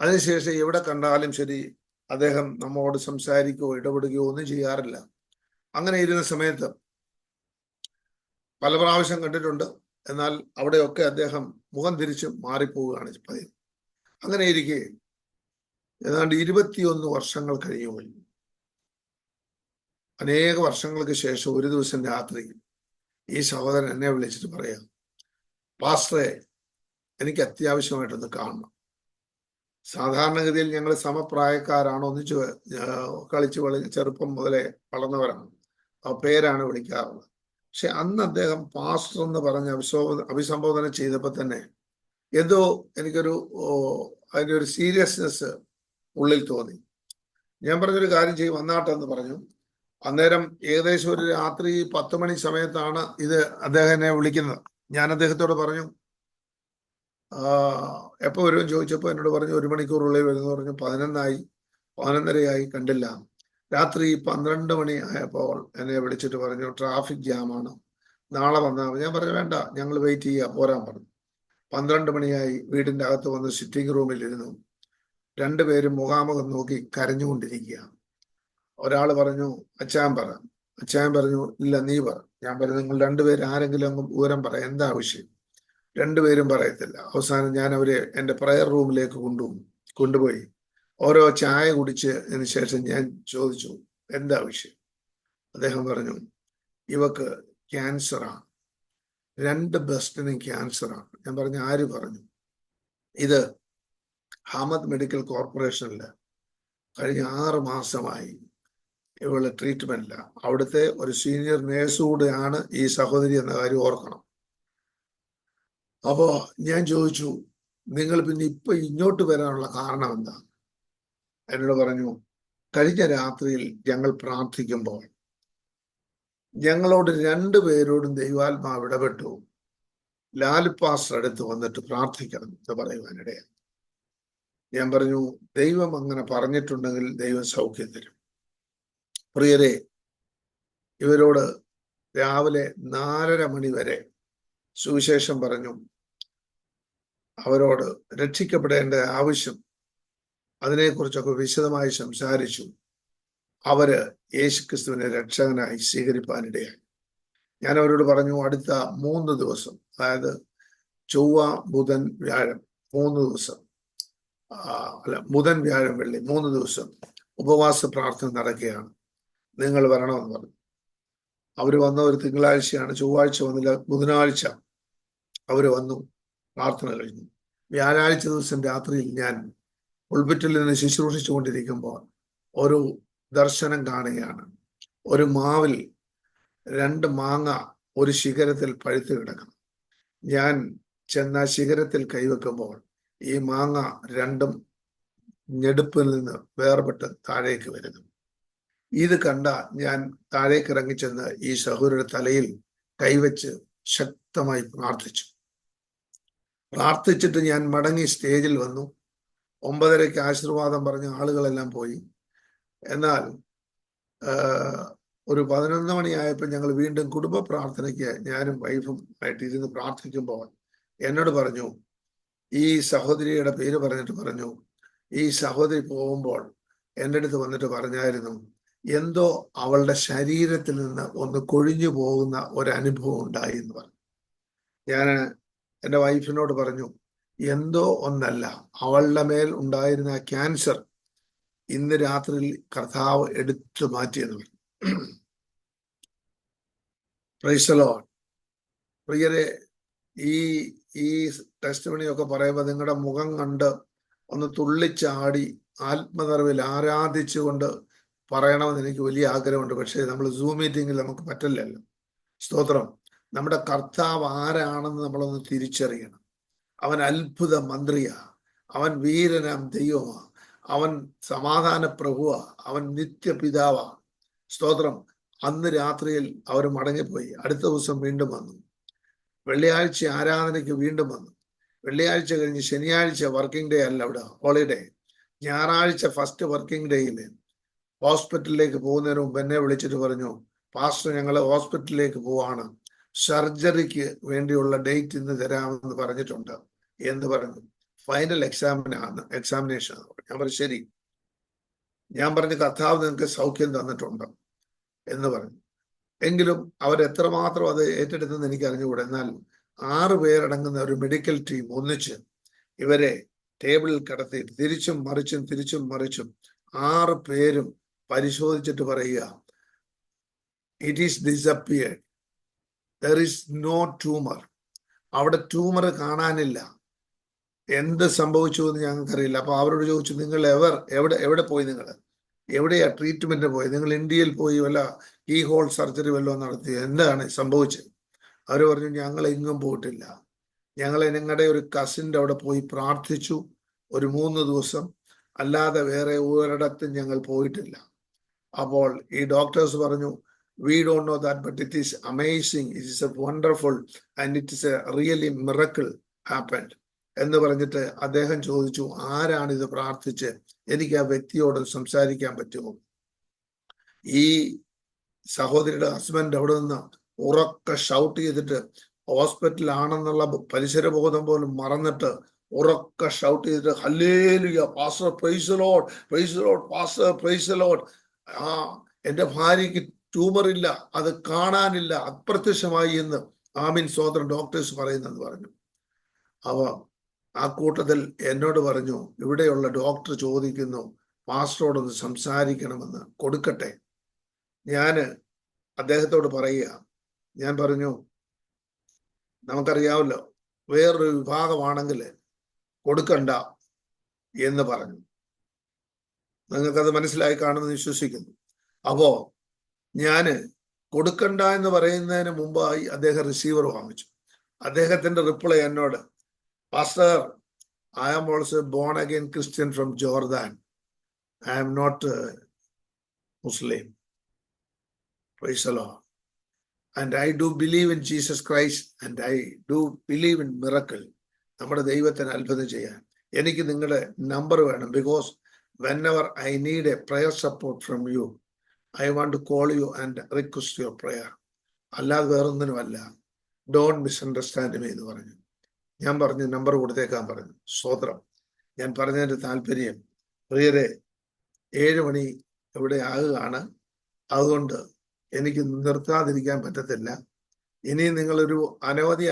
അതിനുശേഷം എവിടെ കണ്ടാലും ശരി അദ്ദേഹം നമ്മോട് സംസാരിക്കുകയോ ഇടപെടുകയോ ഒന്നും ചെയ്യാറില്ല. അങ്ങനെ ഇരുന്ന സമയത്ത് പല പ്രാവശ്യം കണ്ടിട്ടുണ്ട്. എന്നാൽ അവിടെയൊക്കെ അദ്ദേഹം മുഖം തിരിച്ച് മാറിപ്പോവുകയാണ് പതിവ്. അങ്ങനെ ഇരിക്കെ ഏതാണ്ട് 21 വർഷങ്ങൾ കഴിയുമ്പോൾ, അനേക വർഷങ്ങൾക്ക് ശേഷം ഒരു ദിവസം രാത്രി ഈ സഹോദരൻ എന്നെ വിളിച്ചിട്ട് പറയാം, പാസ്റ്ററെ, എനിക്ക് അത്യാവശ്യമായിട്ടൊന്ന് കാണണം. സാധാരണഗതിയിൽ ഞങ്ങൾ സമപ്രായക്കാരാണ്, ഒന്നിച്ച് കളിച്ച് ചെറുപ്പം മുതലേ വളർന്നവരാണ്. ആ പേരാണ് വിളിക്കാറുള്ളത്. പക്ഷെ അന്ന് അദ്ദേഹം പാസ്റ്റർ എന്ന് പറഞ്ഞ് അഭിസംബോധന ചെയ്തപ്പോൾ തന്നെ എന്തോ എനിക്കൊരു അതിൻ്റെ ഒരു സീരിയസ്നെസ് ഉള്ളിൽ തോന്നി. ഞാൻ പറഞ്ഞൊരു കാര്യം ചെയ്യും, വന്നാട്ടെന്ന് പറഞ്ഞു. അന്നേരം ഏകദേശം ഒരു രാത്രി 10 മണി സമയത്താണ് ഇത് അദ്ദേഹം എന്നെ വിളിക്കുന്നത്. ഞാൻ അദ്ദേഹത്തോട് പറഞ്ഞു, എപ്പോൾ വരുമെന്ന് ചോദിച്ചപ്പോൾ എന്നോട് പറഞ്ഞു 1 മണിക്കൂറുള്ളിൽ വരുമെന്ന് പറഞ്ഞു. 11 11:30 കണ്ടില്ല. രാത്രി 12 മണി ആയപ്പോൾ എന്നെ വിളിച്ചിട്ട് പറഞ്ഞു, ട്രാഫിക് ജാമാണ്, നാളെ വന്നാൽ മതി. ഞാൻ പറഞ്ഞു, വേണ്ട, ഞങ്ങൾ വെയിറ്റ് ചെയ്യാം, പോരാൻ പറഞ്ഞു. 12 മണിയായി. വീടിൻ്റെ അകത്ത് വന്ന് സിറ്റിംഗ് റൂമിൽ ഇരുന്നു. രണ്ടുപേരും മുഖാമുഖം നോക്കി കരഞ്ഞുകൊണ്ടിരിക്കുക. ഒരാൾ പറഞ്ഞു, അച്ചായൻ പറ. അച്ചായൻ പറഞ്ഞു, ഇല്ല നീ പറ. ഞാൻ പറഞ്ഞു, നിങ്ങൾ രണ്ടുപേരും ആരെങ്കിലും അങ്ങ് വിവരം പറ, എന്താ ആവശ്യം? രണ്ടുപേരും പറയത്തില്ല. അവസാനം ഞാൻ അവരെ എൻ്റെ പ്രയർ റൂമിലേക്ക് കൊണ്ടുപോയി ഓരോ ചായ കുടിച്ചതിന് ശേഷം ഞാൻ ചോദിച്ചു, എന്താ ആവശ്യം? അദ്ദേഹം പറഞ്ഞു, ഇവക്ക് ക്യാൻസറാണ്, 2 ബ്രസ്റ്റിനും ക്യാൻസറാണ്. ഞാൻ പറഞ്ഞു, ആര് പറഞ്ഞു? ഇത് ഹമദ് മെഡിക്കൽ കോർപ്പറേഷനിൽ കഴിഞ്ഞ 6 മാസമായി ഇവള് ട്രീറ്റ്മെന്റില്ല. അവിടുത്തെ ഒരു സീനിയർ നേഴ്സ് കൂടെയാണ് ഈ സഹോദരി എന്ന കാര്യം ഓർക്കണം. അപ്പോ ഞാൻ ചോദിച്ചു, നിങ്ങൾ പിന്നെ ഇപ്പൊ ഇങ്ങോട്ട് വരാനുള്ള കാരണം എന്താ? എന്നോട് പറഞ്ഞു, കഴിഞ്ഞ രാത്രിയിൽ ഞങ്ങൾ പ്രാർത്ഥിക്കുമ്പോൾ ഞങ്ങളോട് 2 പേരോടും ദൈവാത്മാവ് ഇടപെട്ടു, ലാൽ പാസ്റ്റർ അടുത്ത് വന്നിട്ട് പ്രാർത്ഥിക്കണം എന്ന് പറയുവാനിടയാണ്. ഞാൻ പറഞ്ഞു, ദൈവം അങ്ങനെ പറഞ്ഞിട്ടുണ്ടെങ്കിൽ ദൈവം സൗഖ്യം തരും. പ്രിയരെ, ഇവരോട് രാവിലെ 4:30 മണി വരെ സുവിശേഷം പറഞ്ഞു. അവരോട് രക്ഷിക്കപ്പെടേണ്ട ആവശ്യം, അതിനെക്കുറിച്ചൊക്കെ വിശദമായി സംസാരിച്ചു. അവര് യേശുക്രിസ്തുവിനെ രക്ഷകനായി സ്വീകരിപ്പാനിടയായി. ഞാൻ അവരോട് പറഞ്ഞു, അടുത്ത 3 ദിവസം, അതായത് ചൊവ്വ, ബുധൻ, വ്യാഴം 3 ദിവസം, ബുധൻ, വ്യാഴം, വെള്ളി 3 ദിവസം ഉപവാസ പ്രാർത്ഥന നടക്കുകയാണ്, നിങ്ങൾ വരണമെന്ന് പറഞ്ഞു. അവര് വന്ന ഒരു തിങ്കളാഴ്ചയാണ്. ചൊവ്വാഴ്ച വന്നില്ല, ബുധനാഴ്ച അവര് വന്നു, പ്രാർത്ഥന കഴിഞ്ഞു. വ്യാഴാഴ്ച ദിവസം രാത്രിയിൽ ഞാൻ ഉൾപ്പിറ്റിൽ നിന്ന് ശുശ്രൂഷിച്ചു കൊണ്ടിരിക്കുമ്പോൾ ഒരു ദർശനം കാണുകയാണ്. ഒരു മാവിൽ 2 മാങ്ങ ഒരു ശിഖരത്തിൽ പഴുത്ത് കിടക്കണം. ഞാൻ ചെന്ന ശിഖരത്തിൽ കൈവെക്കുമ്പോൾ ഈ മാങ്ങ 2ഉം ഞെടുപ്പിൽ നിന്ന് വേർപെട്ട് താഴേക്ക് വരുന്നു. ഇത് കണ്ട ഞാൻ താഴേക്ക് ഇറങ്ങിച്ചെന്ന് ഈ സഹോദരിയുടെ തലയിൽ കൈവച്ച് ശക്തമായി പ്രാർത്ഥിച്ചിട്ട് ഞാൻ മടങ്ങി സ്റ്റേജിൽ വന്നു. 9:30 ആശീർവാദം പറഞ്ഞ ആളുകളെല്ലാം പോയി. എന്നാൽ ഒരു 11 മണിയായപ്പോൾ ഞങ്ങൾ വീണ്ടും കുടുംബ പ്രാർത്ഥനയ്ക്ക് ഞാനും വൈഫും ആയിട്ട് ഇരുന്ന് പ്രാർത്ഥിക്കുമ്പോൾ എന്നോട് പറഞ്ഞു, ഈ സഹോദരിയുടെ പേര് പറഞ്ഞിട്ട് പറഞ്ഞു, ഈ സഹോദരി പോകുമ്പോൾ എൻ്റെ അടുത്ത് വന്നിട്ട് പറഞ്ഞായിരുന്നു, എന്തോ അവളുടെ ശരീരത്തിൽ നിന്ന് ഒന്ന് കൊഴിഞ്ഞു പോകുന്ന ഒരനുഭവം ഉണ്ടായി എന്ന് പറഞ്ഞു. ഞാൻ എൻ്റെ വൈഫിനോട് പറഞ്ഞു, എന്തോ ഒന്നല്ല, അവളുടെ മേൽ ഉണ്ടായിരുന്ന ക്യാൻസർ ഇന്ന് രാത്രിയിൽ കർത്താവ് എടുത്തു മാറ്റിയെന്ന് പറഞ്ഞു. Praise the Lord. പ്രിയരെ, ഈ ടെസ്റ്റ് മണിയൊക്കെ പറയുമ്പോൾ നിങ്ങളുടെ മുഖം കണ്ട് ഒന്ന് തുള്ളിച്ചാടി ആത്മനിറവിൽ ആരാധിച്ചുകൊണ്ട് പറയണമെന്ന് എനിക്ക് വലിയ ആഗ്രഹമുണ്ട്. പക്ഷേ നമ്മൾ സൂം മീറ്റിങ്ങിൽ നമുക്ക് പറ്റില്ലല്ലോ. സ്തോത്രം. നമ്മുടെ കർത്താവ് ആരാണെന്ന് നമ്മളൊന്ന് തിരിച്ചറിയണം. അവൻ അത്ഭുത മന്ത്രിയാ, അവൻ വീരനാം ദൈവമാ, അവൻ സമാധാന പ്രഭുവാ, അവൻ നിത്യപിതാവാ. സ്തോത്രം. അന്ന് രാത്രിയിൽ അവർ മടങ്ങിപ്പോയി. അടുത്ത ദിവസം വീണ്ടും വന്നു. വെള്ളിയാഴ്ച ആരാധനയ്ക്ക് വീണ്ടും വന്നു. വെള്ളിയാഴ്ച കഴിഞ്ഞ് ശനിയാഴ്ച വർക്കിംഗ് ഡേ അല്ല, അവിടെ ഹോളിഡേ. ഞായറാഴ്ച ഫസ്റ്റ് വർക്കിംഗ് ഡേയിൽ ഹോസ്പിറ്റലിലേക്ക് പോകുന്നതിന് മുമ്പ് എന്നെ വിളിച്ചിട്ട് പറഞ്ഞു, പാസ്റ്റർ, ഞങ്ങൾ ഹോസ്പിറ്റലിലേക്ക് പോവാണ്, സർജറിക്ക് വേണ്ടിയുള്ള ഡേറ്റ് ഇന്ന് തരാമെന്ന് പറഞ്ഞിട്ടുണ്ട് എന്ന് പറഞ്ഞു. Final examination. ഞാൻ പറഞ്ഞു, ശരി. ഞാൻ പറഞ്ഞു, കർത്താവ് നിങ്ങൾക്ക് സൗഖ്യം തന്നിട്ടുണ്ട് എന്ന് പറഞ്ഞു. എങ്കിലും അവരെത്രമാത്രം അത് ഏറ്റെടുത്തെന്ന് എനിക്ക് അറിഞ്ഞുകൂടെ. എന്നാൽ 6 പേരടങ്ങുന്ന ഒരു മെഡിക്കൽ ടീം ഒന്നിച്ച് ഇവരെ ടേബിളിൽ കിടത്തി തിരിച്ചും മറിച്ചും 6 പേരും പരിശോധിച്ചിട്ട് പറയുക, it is disappeared, there is no tumour. അവിടെ ട്യൂമർ കാണാനില്ല. എന്ത് സംഭവിച്ചു എന്ന് ഞങ്ങൾക്കറിയില്ല. അപ്പൊ അവരോട് ചോദിച്ചു, നിങ്ങൾ എവിടെ പോയി? നിങ്ങൾ എവിടെയാ ട്രീറ്റ്മെന്റ് പോയി? നിങ്ങൾ ഇന്ത്യയിൽ പോയി വല്ല ഈ ഹോൾ സർജറി വല്ലതും നടത്തി? എന്താണ് സംഭവിച്ചത്? അവർ പറഞ്ഞു, ഞങ്ങൾ എങ്ങും പോയിട്ടില്ല, ഞങ്ങളെ നിങ്ങളുടെ ഒരു കസിൻ്റെ അവിടെ പോയി പ്രാർത്ഥിച്ചു ഒരു 3 ദിവസം, അല്ലാതെ വേറെ ഒരിടത്തും ഞങ്ങൾ പോയിട്ടില്ല. അപ്പോൾ ഈ ഡോക്ടേഴ്സ് പറഞ്ഞു, we don't know that, but it is amazing, it is a wonderful and it is a really miracle happened എന്ന് പറഞ്ഞിട്ട് അദ്ദേഹം ചോദിച്ചു, ആരാണ് ഇത് പ്രാർത്ഥിച്ച്? എനിക്ക് ആ വ്യക്തിയോട് സംസാരിക്കാൻ പറ്റുമോ? ഈ സഹോദരിയുടെ ഹസ്ബൻഡ് അവിടെ നിന്ന് ഉറക്കെ ഷൗട്ട് ചെയ്തിട്ട് ഹോസ്പിറ്റലാണെന്നുള്ള പരിസരബോധം പോലും മറന്നിട്ട് ഉറക്ക ഷൗട്ട് ചെയ്തിട്ട് hallelujah pastor praise the Lord, praise the Lord pastor, praise the Lord. ആ എന്റെ ഭാര്യയ്ക്ക് ട്യൂമർ ഇല്ല, അത് കാണാനില്ല, അപ്രത്യക്ഷമായി എന്ന് ആമീൻ സ്വതന്ത്രം ഡോക്ടേഴ്സ് പറയുന്നെന്ന് പറഞ്ഞു. അവ ആ കൂട്ടത്തിൽ എന്നോട് പറഞ്ഞു, ഇവിടെയുള്ള ഡോക്ടർ ചോദിക്കുന്നു പാസ്റ്ററോടൊന്ന് സംസാരിക്കണമെന്ന്, കൊടുക്കട്ടെ? ഞാന് അദ്ദേഹത്തോട് പറയുക, ഞാൻ പറഞ്ഞു നമുക്കറിയാമല്ലോ വേറൊരു വിഭാഗമാണെങ്കിൽ കൊടുക്കണ്ട എന്ന് പറഞ്ഞു. നിങ്ങൾക്കത് മനസ്സിലായി കാണുമെന്ന് വിശ്വസിക്കുന്നു. അപ്പോ ഞാന് കൊടുക്കണ്ട എന്ന് പറയുന്നതിന് മുമ്പായി അദ്ദേഹം റിസീവർ വാങ്ങിച്ചു. അദ്ദേഹത്തിന്റെ റിപ്ലൈ എന്നോട്, pastor, I am also born again Christian from Jordan. I am not Muslim. Praise the Lord. And I do believe in Jesus Christ and I do believe in miracle. നമ്മുടെ ദൈവത്തിന് അത്ഭുതം ചെയ്യാൻ എനിക്ക് നിങ്ങളുടെ number വേണം. Because whenever I need a prayer support from you, I want to call you and request your prayer. അല്ലാതെ വേറൊന്നിനുമല്ല. Don't misunderstand me എന്ന് പറഞ്ഞു. ഞാൻ പറഞ്ഞു നമ്പർ കൊടുത്തേക്കാൻ പറഞ്ഞു. സ്വതന്ത്രം. ഞാൻ പറഞ്ഞതിന്റെ താല്പര്യം, പ്രിയരെ, 7 മണി ഇവിടെ ആകുകയാണ്. അതുകൊണ്ട് എനിക്ക് നിർത്താതിരിക്കാൻ പറ്റത്തില്ല. ഇനി നിങ്ങളൊരു അനവധി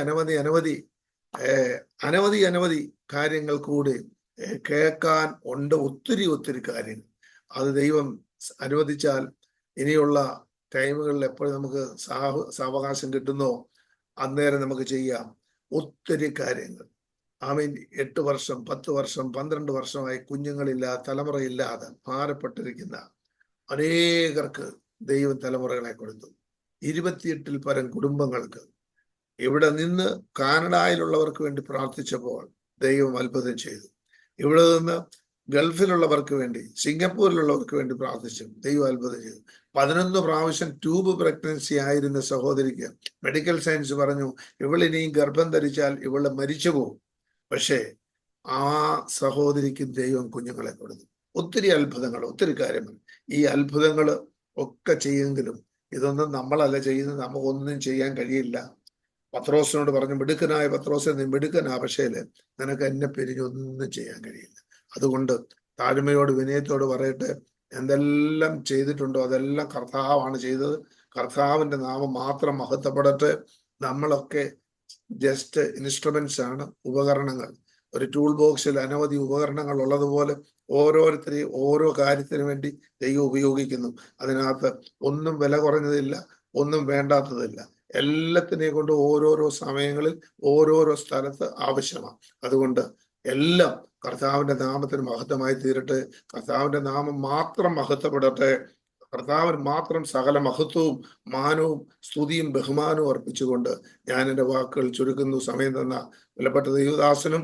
കാര്യങ്ങൾ കൂടി കേൾക്കാൻ ഉണ്ട്. ഒത്തിരി കാര്യങ്ങൾ. അത് ദൈവം അനുവദിച്ചാൽ ഇനിയുള്ള ടൈമുകളിൽ എപ്പോഴും നമുക്ക് സാവകാശം കിട്ടുന്നോ അന്നേരം നമുക്ക് ചെയ്യാം. ഒത്തിരി കാര്യങ്ങൾ. ആമീൻ. 8 വർഷം 10 വർഷം 12 വർഷമായി കുഞ്ഞുങ്ങളില്ലാതെ, തലമുറയില്ലാതെ ഭാരപ്പെട്ടിരിക്കുന്ന അനേകർക്ക് ദൈവം തലമുറകളെ കൊടുത്തു. 28-ൽ പരം കുടുംബങ്ങൾക്ക്. ഇവിടെ നിന്ന് കാനഡയിലുള്ളവർക്ക് വേണ്ടി പ്രാർത്ഥിച്ചപ്പോൾ ദൈവം അത്ഭുതം ചെയ്തു. ഇവിടെ നിന്ന് ഗൾഫിലുള്ളവർക്ക് വേണ്ടി, സിംഗപ്പൂരിലുള്ളവർക്ക് വേണ്ടി പ്രാർത്ഥിച്ചു, ദൈവം അത്ഭുതം ചെയ്തു. 11 പ്രാവശ്യം ട്യൂബ് പ്രഗ്നൻസി ആയിരുന്ന സഹോദരിക്ക് മെഡിക്കൽ സയൻസ് പറഞ്ഞു ഇവളിനിയും ഗർഭം ധരിച്ചാൽ ഇവള് മരിച്ചു പോകും. പക്ഷേ ആ സഹോദരിക്ക് ദൈവം കുഞ്ഞുങ്ങളെ കൊടുത്തു. ഒത്തിരി അത്ഭുതങ്ങൾ, ഒത്തിരി കാര്യങ്ങൾ. ഈ അത്ഭുതങ്ങൾ ഒക്കെ ചെയ്യുമെങ്കിലും ഇതൊന്നും നമ്മളല്ല ചെയ്യുന്നത്. നമുക്കൊന്നും ചെയ്യാൻ കഴിയില്ല. പത്രോസിനോട് പറഞ്ഞു, മിടുക്കനായ പത്രോസെ, നീ മിടുക്കനാ, പക്ഷേ നിനക്ക് എന്നെ പിരിഞ്ഞൊന്നും ചെയ്യാൻ കഴിയില്ല. അതുകൊണ്ട് താഴ്മയോട് വിനയത്തോട് പറയട്ടെ, എന്തെല്ലാം ചെയ്തിട്ടുണ്ടോ അതെല്ലാം കർത്താവാണ് ചെയ്തത്. കർത്താവിന്റെ നാമം മാത്രം മഹത്വപ്പെടട്ടെ. നമ്മളൊക്കെ ജസ്റ്റ് ഇൻസ്ട്രുമെന്റ്സ് ആണ്, ഉപകരണങ്ങൾ. ഒരു ടൂൾ ബോക്സിൽ അനവധി ഉപകരണങ്ങൾ ഉള്ളതുപോലെ ഓരോരുത്തരെയും ഓരോ കാര്യത്തിന് വേണ്ടി ദൈവം ഉപയോഗിക്കുന്നു. അതിനകത്ത് ഒന്നും വില കുറഞ്ഞതില്ല, ഒന്നും വേണ്ടാത്തതില്ല. എല്ലാത്തിനെയും കൊണ്ട് ഓരോരോ സമയങ്ങളിൽ ഓരോരോ സ്ഥലത്ത് ആവശ്യമാണ്. അതുകൊണ്ട് എല്ലാം കർത്താവിന്റെ നാമത്തിന് മഹത്വമായി തീരട്ടെ. കർത്താവിന്റെ നാമം മാത്രം മഹത്വപ്പെടട്ടെ. കർത്താവിന് മാത്രം സകല മഹത്വവും മാനവും സ്തുതിയും ബഹുമാനവും അർപ്പിച്ചുകൊണ്ട് ഞാൻ എൻ്റെ വാക്കുകൾ ചുരുക്കുന്നു. സമയം തന്ന വിലപ്പെട്ട ദൈവദാസനും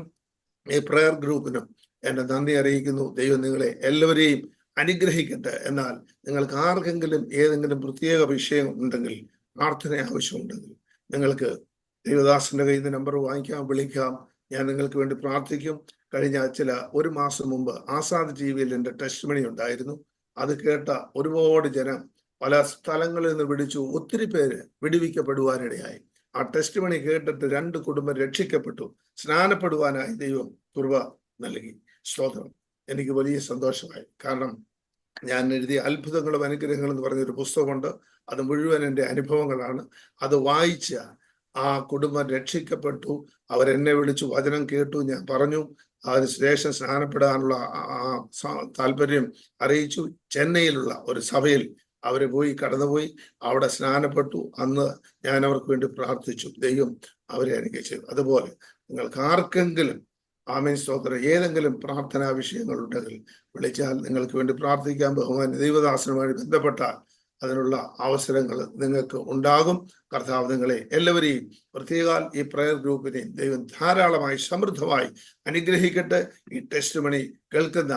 ഈ പ്രയർ ഗ്രൂപ്പിനും എന്റെ നന്ദി അറിയിക്കുന്നു. ദൈവം നിങ്ങളെ എല്ലാവരെയും അനുഗ്രഹിക്കട്ടെ. എന്നാൽ നിങ്ങൾക്ക് ആർക്കെങ്കിലും ഏതെങ്കിലും പ്രത്യേക വിഷയം ഉണ്ടെങ്കിൽ, പ്രാർത്ഥന ആവശ്യമുണ്ടെങ്കിൽ, നിങ്ങൾക്ക് ദൈവദാസന്റെ കയ്യിൽ നിന്ന് നമ്പർ വാങ്ങിക്കാം, വിളിക്കാം. ഞാൻ നിങ്ങൾക്ക് വേണ്ടി പ്രാർത്ഥിക്കും. കഴിഞ്ഞ 1 മാസം മുമ്പ് ആസാദ് ടിവിയിൽ എൻ്റെ ടെസ്റ്റ് മണി ഉണ്ടായിരുന്നു. അത് കേട്ട ഒരുപാട് ജനം പല സ്ഥലങ്ങളിൽ നിന്ന് വിളിച്ചു. ഒത്തിരി പേര് വിടുവിക്കപ്പെടുവാനിടയായി. ആ ടെസ്റ്റ് മണി കേട്ടിട്ട് 2 കുടുംബം രക്ഷിക്കപ്പെട്ടു. സ്നാനപ്പെടുവാനായി ദൈവം കൃപ നൽകി. സ്തോത്രം. എനിക്ക് വലിയ സന്തോഷമായി. കാരണം ഞാൻ എഴുതിയ അത്ഭുതങ്ങളും അനുഗ്രഹങ്ങളും എന്ന് പറഞ്ഞൊരു പുസ്തകമുണ്ട്. അത് മുഴുവൻ എൻ്റെ അനുഭവങ്ങളാണ്. അത് വായിച്ച ആ കുടുംബം രക്ഷിക്കപ്പെട്ടു. അവരെന്നെ വിളിച്ചു, വചനം കേട്ടു. ഞാൻ പറഞ്ഞു, അതിനുശേഷം സ്നാനപ്പെടാനുള്ള താല്പര്യം അറിയിച്ചു. ചെന്നൈയിലുള്ള ഒരു സഭയിൽ അവര് കടന്നുപോയി. അവിടെ സ്നാനപ്പെട്ടു. അന്ന് ഞാൻ അവർക്ക് വേണ്ടി പ്രാർത്ഥിച്ചു. ദൈവം അവരെ അനുഗ്രഹിച്ചു. അതുപോലെ നിങ്ങൾക്ക് ആർക്കെങ്കിലും ആമേൻ സ്തോത്രം ഏതെങ്കിലും പ്രാർത്ഥനാ വിഷയങ്ങൾ ഉണ്ടെങ്കിൽ വിളിച്ചാൽ നിങ്ങൾക്ക് വേണ്ടി പ്രാർത്ഥിക്കാൻ ബഹുമാന്യ ദൈവദാസനുമായി ബന്ധപ്പെട്ടാൽ അതിനുള്ള അവസരങ്ങൾ നിങ്ങൾക്ക് ഉണ്ടാകും. കർത്താവ് നിങ്ങളെ എല്ലാവരെയും, പ്രത്യേകാൽ ഈ പ്രയർ ഗ്രൂപ്പിനെയും ദൈവം ധാരാളമായി സമൃദ്ധമായി അനുഗ്രഹിക്കട്ടെ. ഈ ടെസ്റ്റ് മണി കേൾക്കുന്ന,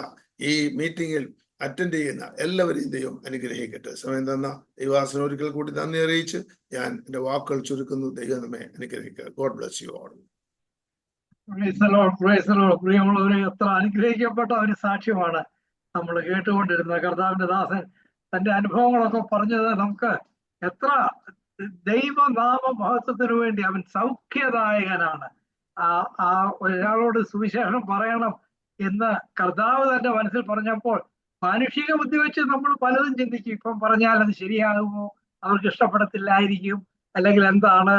ഈ മീറ്റിങ്ങിൽ അറ്റൻഡ് ചെയ്യുന്ന എല്ലാവരെയും ദൈവം അനുഗ്രഹിക്കട്ടെ. സമയം തന്ന ദൈവദാസന് ഒരിക്കൽ കൂടി നന്ദി അറിയിച്ച് ഞാൻ എൻ്റെ വാക്കുകൾ ചുരുക്കുന്നു. ദൈവം നമ്മെ അനുഗ്രഹിക്കുക. God bless you all. പ്രിയമുള്ളവരെ, എത്ര അനുഗ്രഹിക്കപ്പെട്ട ഒരു സാക്ഷ്യമാണ് നമ്മൾ കേട്ടുകൊണ്ടിരുന്നത്. കർത്താവിന്റെ ദാസൻ തന്റെ അനുഭവങ്ങളൊക്കെ പറഞ്ഞത് നമുക്ക് എത്ര ദൈവനാമ മഹത്വത്തിന് വേണ്ടി അവൻ സൗഖ്യദായകനാണ്. ആ ഒരാളോട് സുവിശേഷം പറയണം എന്ന് കർത്താവ് തന്റെ മനസ്സിൽ പറഞ്ഞപ്പോൾ മാനുഷിക ബുദ്ധി വെച്ച് നമ്മൾ പലതും ചിന്തിക്കും. ഇപ്പം പറഞ്ഞാൽ അത് ശരിയാകുമോ, അവർക്ക് ഇഷ്ടപ്പെടത്തില്ലായിരിക്കും, അല്ലെങ്കിൽ എന്താണ്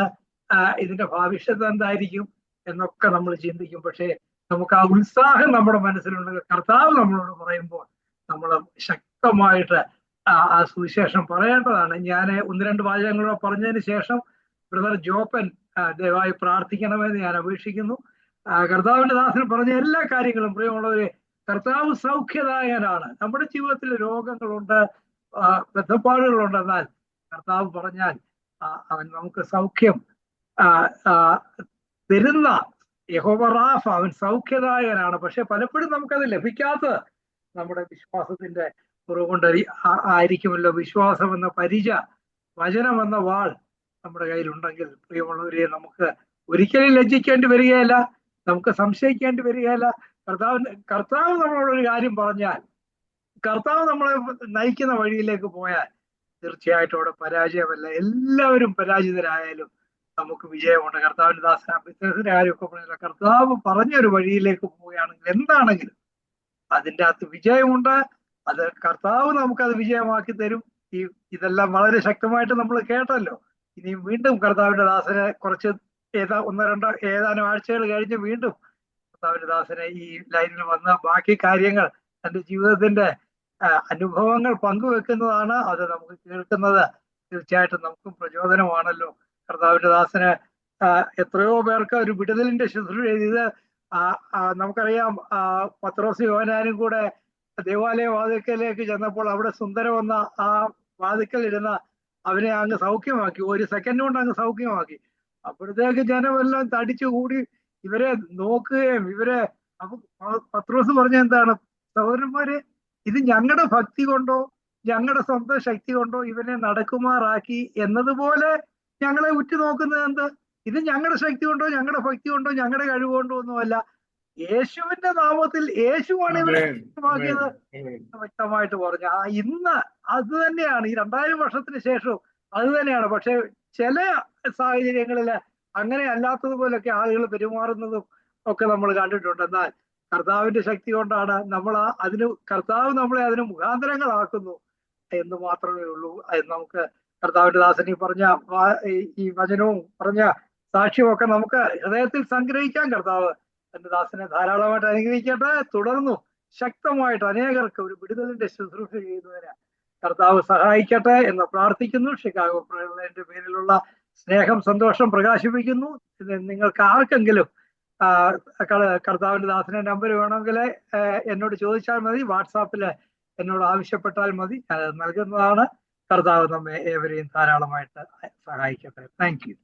ഇതിന്റെ ഭവിഷ്യത്ത് എന്തായിരിക്കും എന്നൊക്കെ നമ്മൾ ചിന്തിക്കും. പക്ഷേ നമുക്ക് ആ ഉത്സാഹം നമ്മുടെ മനസ്സിലുണ്ടെങ്കിൽ കർത്താവ് നമ്മളോട് പറയുമ്പോൾ നമ്മൾ ശക്തമായിട്ട് ആ സുവിശേഷം പറയേണ്ടതാണ്. ഞാൻ ഒന്ന് രണ്ട് വാചകങ്ങളോട് പറഞ്ഞതിന് ശേഷം ബ്രദർ ജോപ്പൻ ദയവായി പ്രാർത്ഥിക്കണമെന്ന് ഞാൻ അപേക്ഷിക്കുന്നു. കർത്താവിന്റെ ദാസൻ പറഞ്ഞ എല്ലാ കാര്യങ്ങളും പ്രിയമുള്ളവരെ, കർത്താവ് സൗഖ്യദായകനാണ്. നമ്മുടെ ജീവിതത്തിൽ രോഗങ്ങളുണ്ട്, ബന്ധപ്പാടുകളുണ്ട്. എന്നാൽ കർത്താവ് പറഞ്ഞാൽ അവൻ നമുക്ക് സൗഖ്യം തരുന്ന യഹോവ റാഫ, അവൻ സൗഖ്യദായകനാണ്. പക്ഷെ പലപ്പോഴും നമുക്കത് ലഭിക്കാത്തത് നമ്മുടെ വിശ്വാസത്തിന്റെ കുറവുകൊണ്ട് ആയിരിക്കുമല്ലോ. വിശ്വാസം എന്ന പരിച, വചനം എന്ന വാൾ നമ്മുടെ കയ്യിലുണ്ടെങ്കിൽ പ്രിയമുള്ളവരെ നമുക്ക് ഒരിക്കലും ലജ്ജിക്കേണ്ടി വരികയില്ല, നമുക്ക് സംശയിക്കേണ്ടി വരികയില്ല. കർത്താവ് നമ്മളോടൊരു കാര്യം പറഞ്ഞാൽ, കർത്താവ് നമ്മളെ നയിക്കുന്ന വഴിയിലേക്ക് പോയാൽ തീർച്ചയായിട്ടും അവിടെ പരാജയമല്ല. എല്ലാവരും പരാജിതരായാലും നമുക്ക് വിജയമുണ്ട്. കർത്താവിന്റെ ദാസന ബിസിനസിന്റെ കാര്യമൊക്കെ പറഞ്ഞില്ല, കർത്താവ് പറഞ്ഞൊരു വഴിയിലേക്ക് പോവുകയാണെങ്കിൽ എന്താണെങ്കിലും അതിൻ്റെ അകത്ത് വിജയമുണ്ട്. അത് കർത്താവ് നമുക്കത് വിജയമാക്കി തരും. ഇതെല്ലാം വളരെ ശക്തമായിട്ട് നമ്മൾ കേട്ടല്ലോ. ഇനിയും വീണ്ടും കർത്താവിന്റെ ദാസനെ കുറച്ച് ഏതാനും ആഴ്ചകൾ കഴിഞ്ഞ് വീണ്ടും കർത്താവിന്റെ ദാസനെ ഈ ലൈനിൽ വന്ന ബാക്കി കാര്യങ്ങൾ, തന്റെ ജീവിതത്തിന്റെ അനുഭവങ്ങൾ പങ്കുവെക്കുന്നതാണ്. അത് നമുക്ക് കേൾക്കുന്നത് തീർച്ചയായിട്ടും നമുക്കും പ്രചോദനമാണല്ലോ. കർത്താവിന്റെ ദാസന് എത്രയോ പേർക്ക് ഒരു വിടുതലിന്റെ ശുശ്രൂഷ ചെയ്ത് നമുക്കറിയാം. പത്രോസ് യോഹന്നാനും കൂടെ ദേവാലയ വാതിൽക്കലേക്ക് ചെന്നപ്പോൾ അവിടെ സുന്ദരമെന്ന ആ വാതിക്കൽ ഇരുന്ന അവനെ അങ്ങ് സൗഖ്യമാക്കി, ഒരു സെക്കൻഡ് കൊണ്ട് അങ്ങ് സൗഖ്യമാക്കി. അപ്പോഴത്തേക്ക് ജനമെല്ലാം തടിച്ചു കൂടി ഇവരെ നോക്കുകയും പത്രോസ് പറഞ്ഞ എന്താണ്, സഹോദരന്മാരെ, ഇത് ഞങ്ങളുടെ ഭക്തി കൊണ്ടോ ഞങ്ങളുടെ സ്വന്തം ശക്തി കൊണ്ടോ ഇവനെ നടക്കുമാറാക്കി എന്നതുപോലെ ഞങ്ങളെ ഉറ്റുനോക്കുന്നത് എന്ത്? ഇത് ഞങ്ങളുടെ ശക്തി കൊണ്ടോ ഞങ്ങളുടെ ഭക്തി കൊണ്ടോ ഞങ്ങളുടെ കഴിവുകൊണ്ടോ ഒന്നുമല്ല, യേശുവിന്റെ നാമത്തിൽ യേശുവാണ് ഇവരെ വ്യക്തമാക്കിയത് വ്യക്തമായിട്ട് പറഞ്ഞു. ഇന്ന് അത് തന്നെയാണ്, ഈ 2000 വർഷത്തിന് ശേഷവും അത് തന്നെയാണ്. പക്ഷെ ചില സാഹചര്യങ്ങളില് അങ്ങനെ അല്ലാത്തതുപോലൊക്കെ ആളുകൾ പെരുമാറുന്നതും ഒക്കെ നമ്മൾ കണ്ടിട്ടുണ്ട്. എന്നാൽ കർത്താവിന്റെ ശക്തി കൊണ്ടാണ് കർത്താവ് നമ്മളെ അതിന് മുഖാന്തരങ്ങളാക്കുന്നു എന്ന് മാത്രമേ ഉള്ളൂ. നമുക്ക് കർത്താവിന്റെ ദാസനി പറഞ്ഞ ഈ വചനവും പറഞ്ഞ സാക്ഷ്യവും നമുക്ക് ഹൃദയത്തിൽ സംഗ്രഹിക്കാൻ കർത്താവ് തന്റെ ദാസനെ ധാരാളമായിട്ട് അനുഗ്രഹിക്കട്ടെ. തുടർന്നു ശക്തമായിട്ട് അനേകർക്ക് ഒരു വിടുതലിന്റെ ശുശ്രൂഷ ചെയ്യുന്നതിന് കർത്താവ് സഹായിക്കട്ടെ എന്ന് പ്രാർത്ഥിക്കുന്നു. ഷിക്കാഗോ പ്രേരണയുടെ പേരിലുള്ള സ്നേഹം, സന്തോഷം പ്രകാശിപ്പിക്കുന്നു. നിങ്ങൾക്ക് ആർക്കെങ്കിലും കർത്താവിന്റെ ദാസന്റെ നമ്പർ വേണമെങ്കിൽ എന്നോട് ചോദിച്ചാൽ മതി, വാട്സാപ്പിൽ എന്നോട് ആവശ്യപ്പെട്ടാൽ മതി, നൽകുന്നതാണ്. കർത്താവ് നമ്മെ ഏവരെയും ധാരാളമായിട്ട് സഹായിക്കട്ടെ. Thank you.